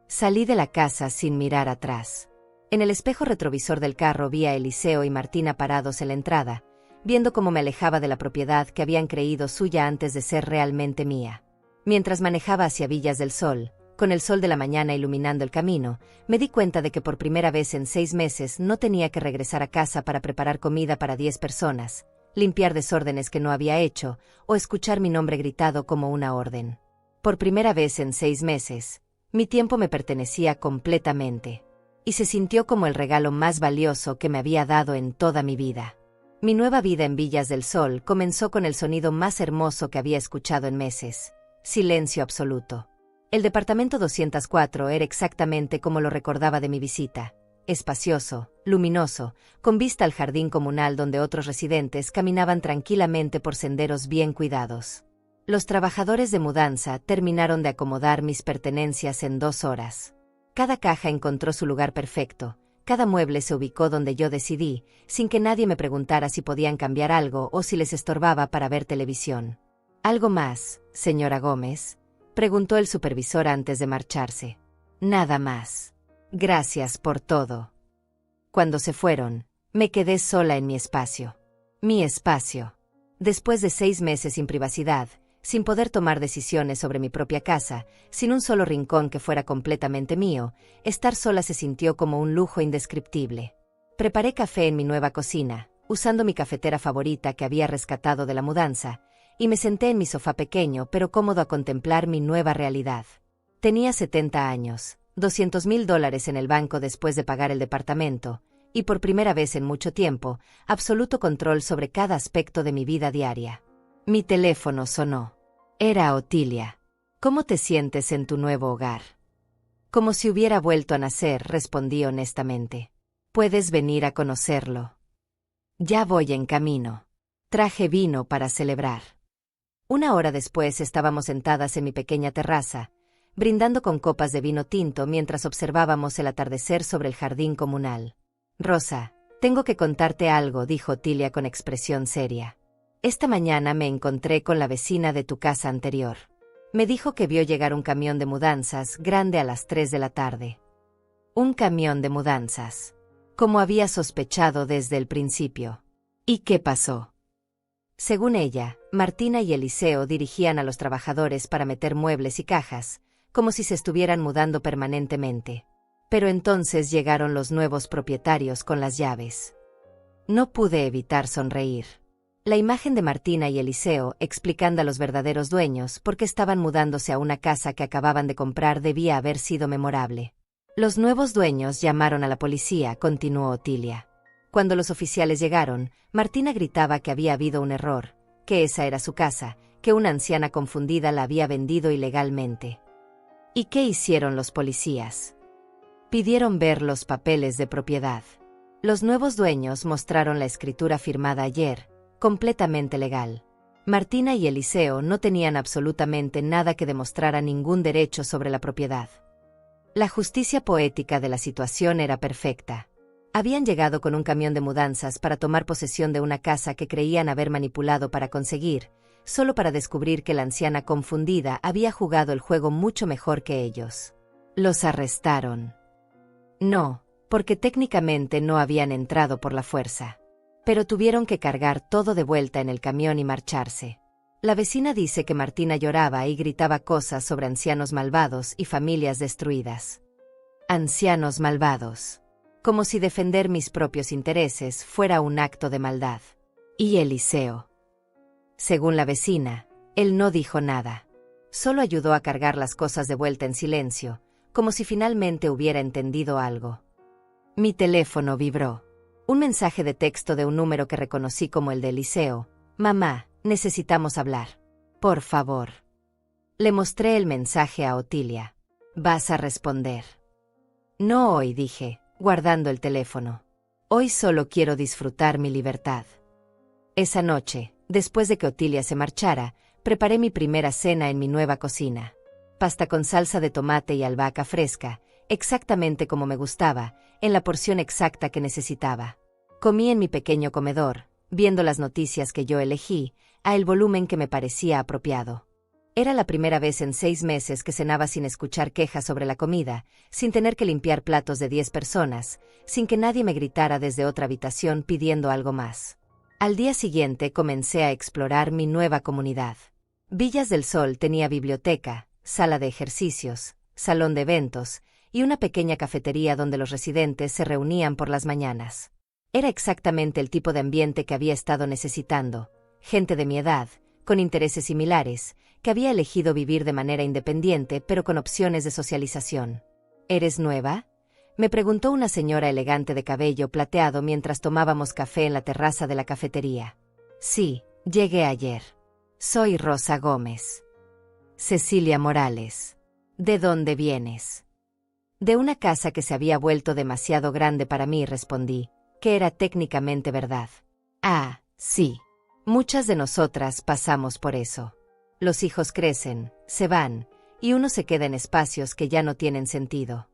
Salí de la casa sin mirar atrás. En el espejo retrovisor del carro vi a Eliseo y Martina parados en la entrada, viendo cómo me alejaba de la propiedad que habían creído suya antes de ser realmente mía. Mientras manejaba hacia Villas del Sol, Con el sol de la mañana iluminando el camino, me di cuenta de que por primera vez en 6 meses no tenía que regresar a casa para preparar comida para 10 personas, limpiar desórdenes que no había hecho, o escuchar mi nombre gritado como una orden. Por primera vez en 6 meses, mi tiempo me pertenecía completamente. Y se sintió como el regalo más valioso que me había dado en toda mi vida. Mi nueva vida en Villas del Sol comenzó con el sonido más hermoso que había escuchado en meses. Silencio absoluto. El departamento 204 era exactamente como lo recordaba de mi visita. Espacioso, luminoso, con vista al jardín comunal donde otros residentes caminaban tranquilamente por senderos bien cuidados. Los trabajadores de mudanza terminaron de acomodar mis pertenencias en 2 horas. Cada caja encontró su lugar perfecto, cada mueble se ubicó donde yo decidí, sin que nadie me preguntara si podían cambiar algo o si les estorbaba para ver televisión. ¿Algo más, señora Gómez?, preguntó el supervisor antes de marcharse. Nada más. Gracias por todo. Cuando se fueron, me quedé sola en mi espacio. Mi espacio. Después de 6 meses sin privacidad, sin poder tomar decisiones sobre mi propia casa, sin un solo rincón que fuera completamente mío, estar sola se sintió como un lujo indescriptible. Preparé café en mi nueva cocina, usando mi cafetera favorita que había rescatado de la mudanza, y me senté en mi sofá pequeño pero cómodo a contemplar mi nueva realidad. Tenía 70 años, $200,000 en el banco después de pagar el departamento, y por primera vez en mucho tiempo, absoluto control sobre cada aspecto de mi vida diaria. Mi teléfono sonó. Era Otilia. ¿Cómo te sientes en tu nuevo hogar? Como si hubiera vuelto a nacer, respondí honestamente. Puedes venir a conocerlo. Ya voy en camino. Traje vino para celebrar. 1 hora después estábamos sentadas en mi pequeña terraza, brindando con copas de vino tinto mientras observábamos el atardecer sobre el jardín comunal. Rosa, tengo que contarte algo, dijo Otilia con expresión seria. Esta mañana me encontré con la vecina de tu casa anterior. Me dijo que vio llegar un camión de mudanzas grande a las 3 de la tarde. Un camión de mudanzas. Como había sospechado desde el principio. ¿Y qué pasó? Según ella, Martina y Eliseo dirigían a los trabajadores para meter muebles y cajas, como si se estuvieran mudando permanentemente. Pero entonces llegaron los nuevos propietarios con las llaves. No pude evitar sonreír. La imagen de Martina y Eliseo explicando a los verdaderos dueños por qué estaban mudándose a una casa que acababan de comprar debía haber sido memorable. Los nuevos dueños llamaron a la policía, continuó Otilia. Cuando los oficiales llegaron, Martina gritaba que había habido un error, que esa era su casa, que una anciana confundida la había vendido ilegalmente. ¿Y qué hicieron los policías? Pidieron ver los papeles de propiedad. Los nuevos dueños mostraron la escritura firmada ayer, completamente legal. Martina y Eliseo no tenían absolutamente nada que demostrara ningún derecho sobre la propiedad. La justicia poética de la situación era perfecta. Habían llegado con un camión de mudanzas para tomar posesión de una casa que creían haber manipulado para conseguir, solo para descubrir que la anciana confundida había jugado el juego mucho mejor que ellos. Los arrestaron. No, porque técnicamente no habían entrado por la fuerza. Pero tuvieron que cargar todo de vuelta en el camión y marcharse. La vecina dice que Martina lloraba y gritaba cosas sobre ancianos malvados y familias destruidas. Ancianos malvados. Como si defender mis propios intereses fuera un acto de maldad. ¿Y Eliseo? Según la vecina, él no dijo nada. Solo ayudó a cargar las cosas de vuelta en silencio, como si finalmente hubiera entendido algo. Mi teléfono vibró. Un mensaje de texto de un número que reconocí como el de Eliseo. Mamá, necesitamos hablar. Por favor. Le mostré el mensaje a Otilia. Vas a responder. No hoy, dije, guardando el teléfono. Hoy solo quiero disfrutar mi libertad. Esa noche, después de que Otilia se marchara, preparé mi primera cena en mi nueva cocina. Pasta con salsa de tomate y albahaca fresca, exactamente como me gustaba, en la porción exacta que necesitaba. Comí en mi pequeño comedor, viendo las noticias que yo elegí, a el volumen que me parecía apropiado. Era la primera vez en 6 meses que cenaba sin escuchar quejas sobre la comida, sin tener que limpiar platos de 10 personas, sin que nadie me gritara desde otra habitación pidiendo algo más. Al día siguiente comencé a explorar mi nueva comunidad. Villas del Sol tenía biblioteca, sala de ejercicios, salón de eventos y una pequeña cafetería donde los residentes se reunían por las mañanas. Era exactamente el tipo de ambiente que había estado necesitando, gente de mi edad, con intereses similares, que había elegido vivir de manera independiente pero con opciones de socialización. ¿Eres nueva?, me preguntó una señora elegante de cabello plateado mientras tomábamos café en la terraza de la cafetería. Sí, llegué ayer. Soy Rosa Gómez. Cecilia Morales. ¿De dónde vienes? De una casa que se había vuelto demasiado grande para mí, respondí, que era técnicamente verdad. Ah, sí. Muchas de nosotras pasamos por eso. Los hijos crecen, se van, y uno se queda en espacios que ya no tienen sentido.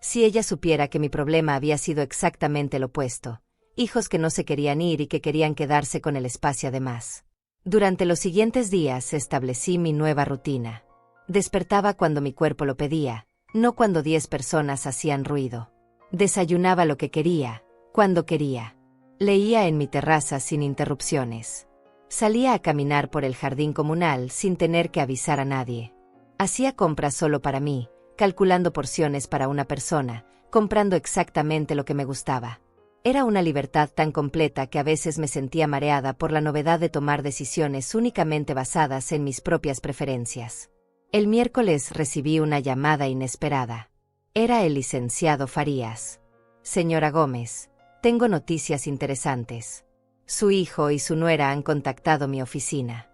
Si ella supiera que mi problema había sido exactamente el opuesto, hijos que no se querían ir y que querían quedarse con el espacio además. Durante los siguientes días establecí mi nueva rutina. Despertaba cuando mi cuerpo lo pedía, no cuando 10 personas hacían ruido. Desayunaba lo que quería, cuando quería. Leía en mi terraza sin interrupciones. Salía a caminar por el jardín comunal sin tener que avisar a nadie. Hacía compras solo para mí, calculando porciones para una persona, comprando exactamente lo que me gustaba. Era una libertad tan completa que a veces me sentía mareada por la novedad de tomar decisiones únicamente basadas en mis propias preferencias. El miércoles recibí una llamada inesperada. Era el licenciado Farías. Señora Gómez, tengo noticias interesantes. Su hijo y su nuera han contactado mi oficina.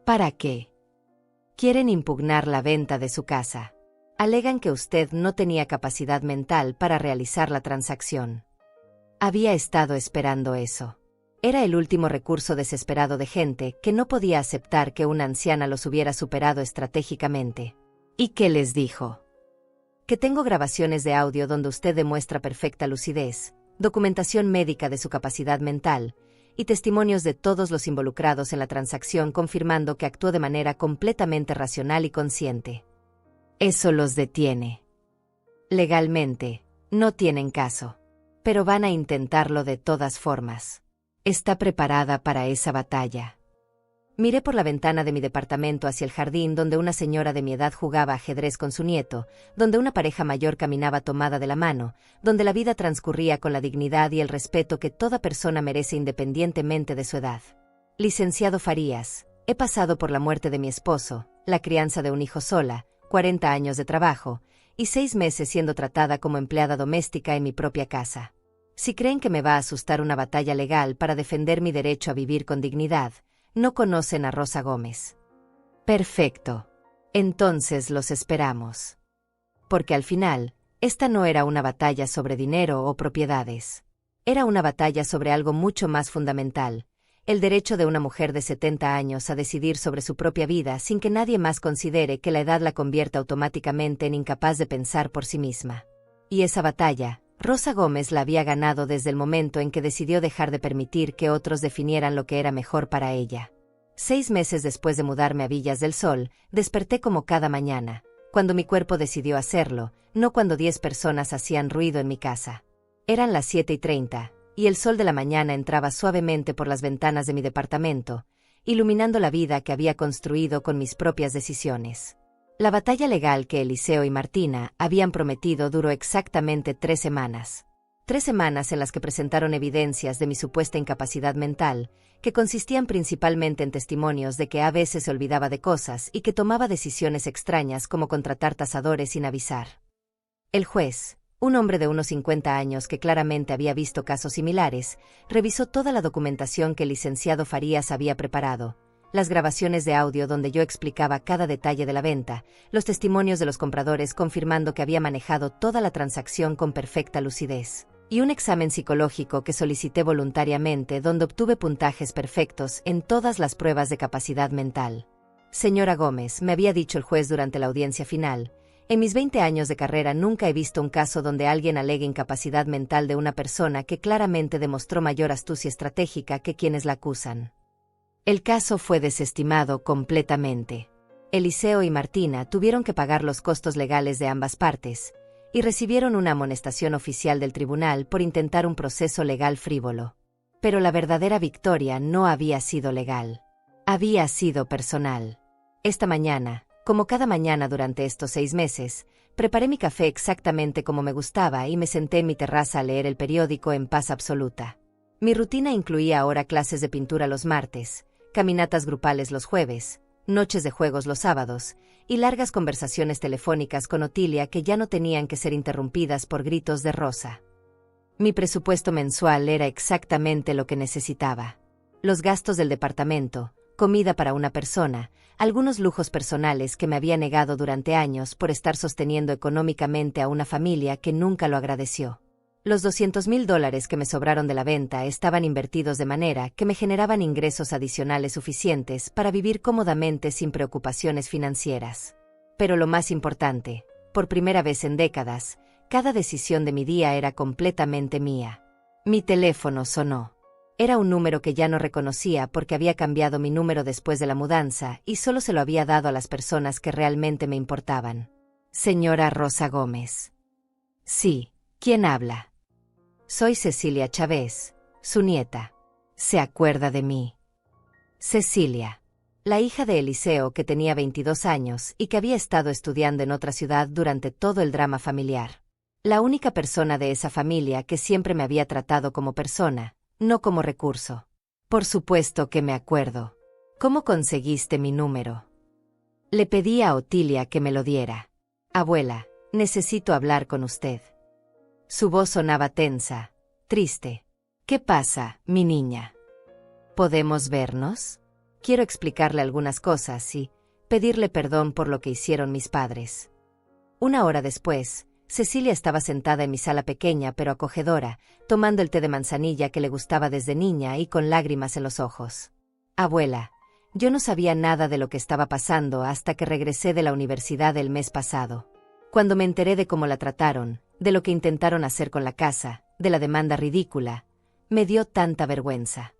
¿Para qué? Quieren impugnar la venta de su casa. Alegan que usted no tenía capacidad mental para realizar la transacción. Había estado esperando eso. Era el último recurso desesperado de gente que no podía aceptar que una anciana los hubiera superado estratégicamente. ¿Y qué les dijo? Que tengo grabaciones de audio donde usted demuestra perfecta lucidez, documentación médica de su capacidad mental, y testimonios de todos los involucrados en la transacción confirmando que actuó de manera completamente racional y consciente. Eso los detiene. Legalmente, no tienen caso. Pero van a intentarlo de todas formas. Está preparada para esa batalla. Miré por la ventana de mi departamento hacia el jardín donde una señora de mi edad jugaba ajedrez con su nieto, donde una pareja mayor caminaba tomada de la mano, donde la vida transcurría con la dignidad y el respeto que toda persona merece independientemente de su edad. Licenciado Farías, he pasado por la muerte de mi esposo, la crianza de un hijo sola, 40 años de trabajo, y 6 meses siendo tratada como empleada doméstica en mi propia casa. Si creen que me va a asustar una batalla legal para defender mi derecho a vivir con dignidad, no conocen a Rosa Gómez. Perfecto. Entonces los esperamos. Porque al final, esta no era una batalla sobre dinero o propiedades. Era una batalla sobre algo mucho más fundamental, el derecho de una mujer de 70 años a decidir sobre su propia vida sin que nadie más considere que la edad la convierta automáticamente en incapaz de pensar por sí misma. Y esa batalla, Rosa Gómez la había ganado desde el momento en que decidió dejar de permitir que otros definieran lo que era mejor para ella. 6 meses después de mudarme a Villas del Sol, desperté como cada mañana, cuando mi cuerpo decidió hacerlo, no cuando 10 personas hacían ruido en mi casa. Eran las 7:30, y el sol de la mañana entraba suavemente por las ventanas de mi departamento, iluminando la vida que había construido con mis propias decisiones. La batalla legal que Eliseo y Martina habían prometido duró exactamente 3 semanas. 3 semanas en las que presentaron evidencias de mi supuesta incapacidad mental, que consistían principalmente en testimonios de que a veces se olvidaba de cosas y que tomaba decisiones extrañas como contratar tasadores sin avisar. El juez, un hombre de unos 50 años que claramente había visto casos similares, revisó toda la documentación que el licenciado Farías había preparado, las grabaciones de audio donde yo explicaba cada detalle de la venta, los testimonios de los compradores confirmando que había manejado toda la transacción con perfecta lucidez, y un examen psicológico que solicité voluntariamente donde obtuve puntajes perfectos en todas las pruebas de capacidad mental. Señora Gómez, me había dicho el juez durante la audiencia final, en mis 20 años de carrera nunca he visto un caso donde alguien alegue incapacidad mental de una persona que claramente demostró mayor astucia estratégica que quienes la acusan. El caso fue desestimado completamente. Eliseo y Martina tuvieron que pagar los costos legales de ambas partes, y recibieron una amonestación oficial del tribunal por intentar un proceso legal frívolo. Pero la verdadera victoria no había sido legal. Había sido personal. Esta mañana, Como cada mañana durante estos 6 meses, preparé mi café exactamente como me gustaba y me senté en mi terraza a leer el periódico en paz absoluta. Mi rutina incluía ahora clases de pintura los martes, caminatas grupales los jueves, noches de juegos los sábados, y largas conversaciones telefónicas con Otilia que ya no tenían que ser interrumpidas por gritos de Rosa. Mi presupuesto mensual era exactamente lo que necesitaba. Los gastos del departamento, comida para una persona, algunos lujos personales que me había negado durante años por estar sosteniendo económicamente a una familia que nunca lo agradeció. Los $200,000 que me sobraron de la venta estaban invertidos de manera que me generaban ingresos adicionales suficientes para vivir cómodamente sin preocupaciones financieras. Pero lo más importante, por primera vez en décadas, cada decisión de mi día era completamente mía. Mi teléfono sonó. Era un número que ya no reconocía porque había cambiado mi número después de la mudanza y solo se lo había dado a las personas que realmente me importaban. Señora Rosa Gómez. Sí, ¿quién habla? Soy Cecilia Chávez, su nieta. ¿Se acuerda de mí? Cecilia, la hija de Eliseo que tenía 22 años y que había estado estudiando en otra ciudad durante todo el drama familiar. La única persona de esa familia que siempre me había tratado como persona, no como recurso. Por supuesto que me acuerdo. ¿Cómo conseguiste mi número? Le pedí a Otilia que me lo diera. Abuela, necesito hablar con usted. Su voz sonaba tensa, triste. ¿Qué pasa, mi niña? ¿Podemos vernos? Quiero explicarle algunas cosas y pedirle perdón por lo que hicieron mis padres. Una hora después, Cecilia estaba sentada en mi sala pequeña pero acogedora, tomando el té de manzanilla que le gustaba desde niña y con lágrimas en los ojos. Abuela, yo no sabía nada de lo que estaba pasando hasta que regresé de la universidad el mes pasado. Cuando me enteré de cómo la trataron, de lo que intentaron hacer con la casa, de la demanda ridícula, me dio tanta vergüenza.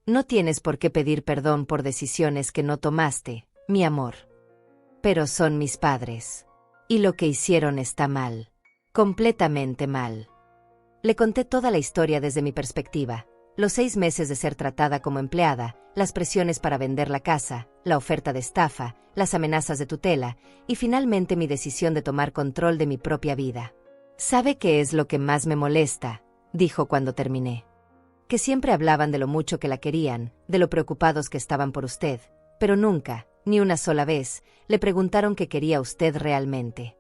No tienes por qué pedir perdón por decisiones que no tomaste, mi amor. Pero son mis padres. Y lo que hicieron está mal. Completamente mal. Le conté toda la historia desde mi perspectiva. Los 6 meses de ser tratada como empleada, las presiones para vender la casa, la oferta de estafa, las amenazas de tutela, y finalmente mi decisión de tomar control de mi propia vida. ¿Sabe qué es lo que más me molesta?, dijo cuando terminé. Que siempre hablaban de lo mucho que la querían, de lo preocupados que estaban por usted, pero nunca, ni una sola vez, le preguntaron qué quería usted realmente.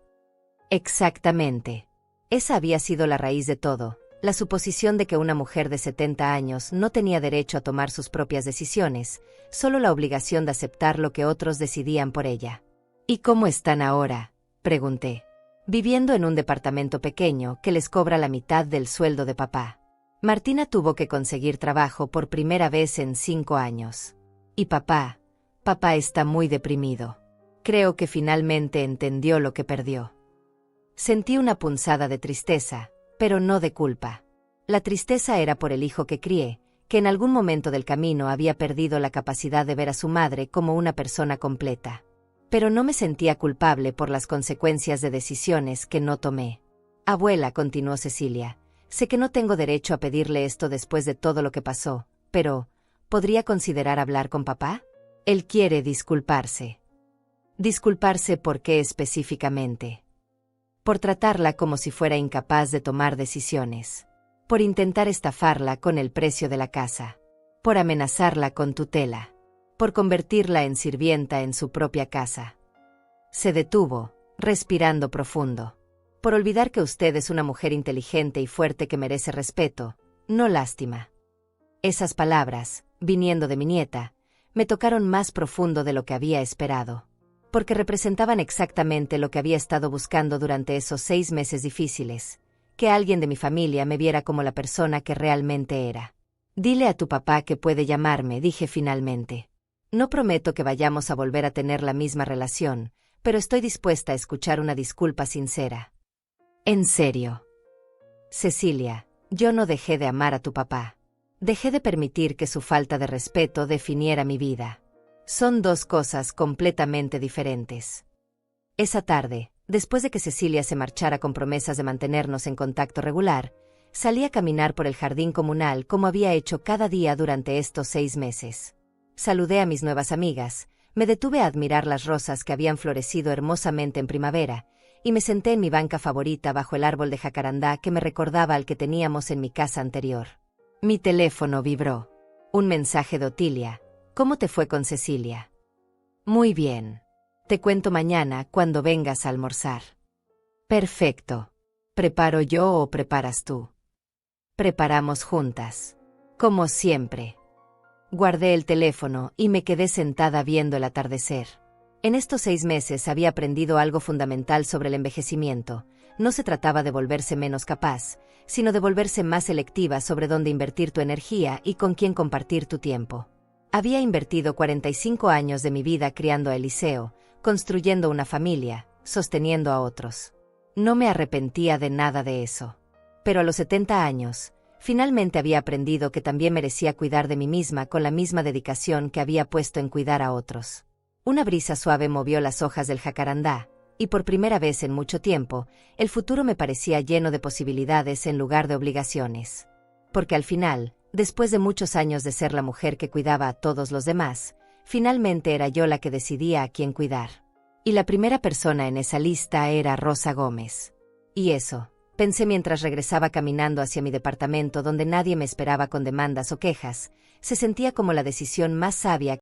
Exactamente. Esa había sido la raíz de todo, la suposición de que una mujer de 70 años no tenía derecho a tomar sus propias decisiones, solo la obligación de aceptar lo que otros decidían por ella. ¿Y cómo están ahora?, pregunté. Viviendo en un departamento pequeño que les cobra la mitad del sueldo de papá. Martina tuvo que conseguir trabajo por primera vez en 5 años. Y papá está muy deprimido. Creo que finalmente entendió lo que perdió. Sentí una punzada de tristeza, pero no de culpa. La tristeza era por el hijo que crié, que en algún momento del camino había perdido la capacidad de ver a su madre como una persona completa. Pero no me sentía culpable por las consecuencias de decisiones que no tomé. Abuela, continuó Cecilia, sé que no tengo derecho a pedirle esto después de todo lo que pasó, pero ¿podría considerar hablar con papá? Él quiere disculparse. ¿Disculparse por qué específicamente? Por tratarla como si fuera incapaz de tomar decisiones. Por intentar estafarla con el precio de la casa. Por amenazarla con tutela. Por convertirla en sirvienta en su propia casa. Se detuvo, respirando profundo. Por olvidar que usted es una mujer inteligente y fuerte que merece respeto, no lástima. Esas palabras, viniendo de mi nieta, me tocaron más profundo de lo que había esperado. Porque representaban exactamente lo que había estado buscando durante esos 6 meses difíciles, que alguien de mi familia me viera como la persona que realmente era. Dile a tu papá que puede llamarme, dije finalmente. No prometo que vayamos a volver a tener la misma relación, pero estoy dispuesta a escuchar una disculpa sincera. En serio. Cecilia, yo no dejé de amar a tu papá. Dejé de permitir que su falta de respeto definiera mi vida. Son 2 cosas completamente diferentes. Esa tarde, después de que Cecilia se marchara con promesas de mantenernos en contacto regular, salí a caminar por el jardín comunal como había hecho cada día durante estos 6 meses. Saludé a mis nuevas amigas, Me detuve a admirar las rosas que habían florecido hermosamente en primavera, y me senté en mi banca favorita bajo el árbol de jacarandá que me recordaba al que teníamos en mi casa anterior. Mi teléfono vibró. Un mensaje de Otilia. ¿Cómo te fue con Cecilia? Muy bien. Te cuento mañana cuando vengas a almorzar. Perfecto. ¿Preparo yo o preparas tú? Preparamos juntas. Como siempre. Guardé el teléfono y me quedé sentada viendo el atardecer. En estos 6 meses había aprendido algo fundamental sobre el envejecimiento. No se trataba de volverse menos capaz, sino de volverse más selectiva sobre dónde invertir tu energía y con quién compartir tu tiempo. Había invertido 45 años de mi vida criando a Eliseo, construyendo una familia, sosteniendo a otros. No me arrepentía de nada de eso. Pero a los 70 años, finalmente había aprendido que también merecía cuidar de mí misma con la misma dedicación que había puesto en cuidar a otros. Una brisa suave movió las hojas del jacarandá, y por primera vez en mucho tiempo, el futuro me parecía lleno de posibilidades en lugar de obligaciones. Porque al final, después de muchos años de ser la mujer que cuidaba a todos los demás, finalmente era yo la que decidía a quién cuidar. Y la primera persona en esa lista era Rosa Gómez. Y eso, pensé mientras regresaba caminando hacia mi departamento donde nadie me esperaba con demandas o quejas, se sentía como la decisión más sabia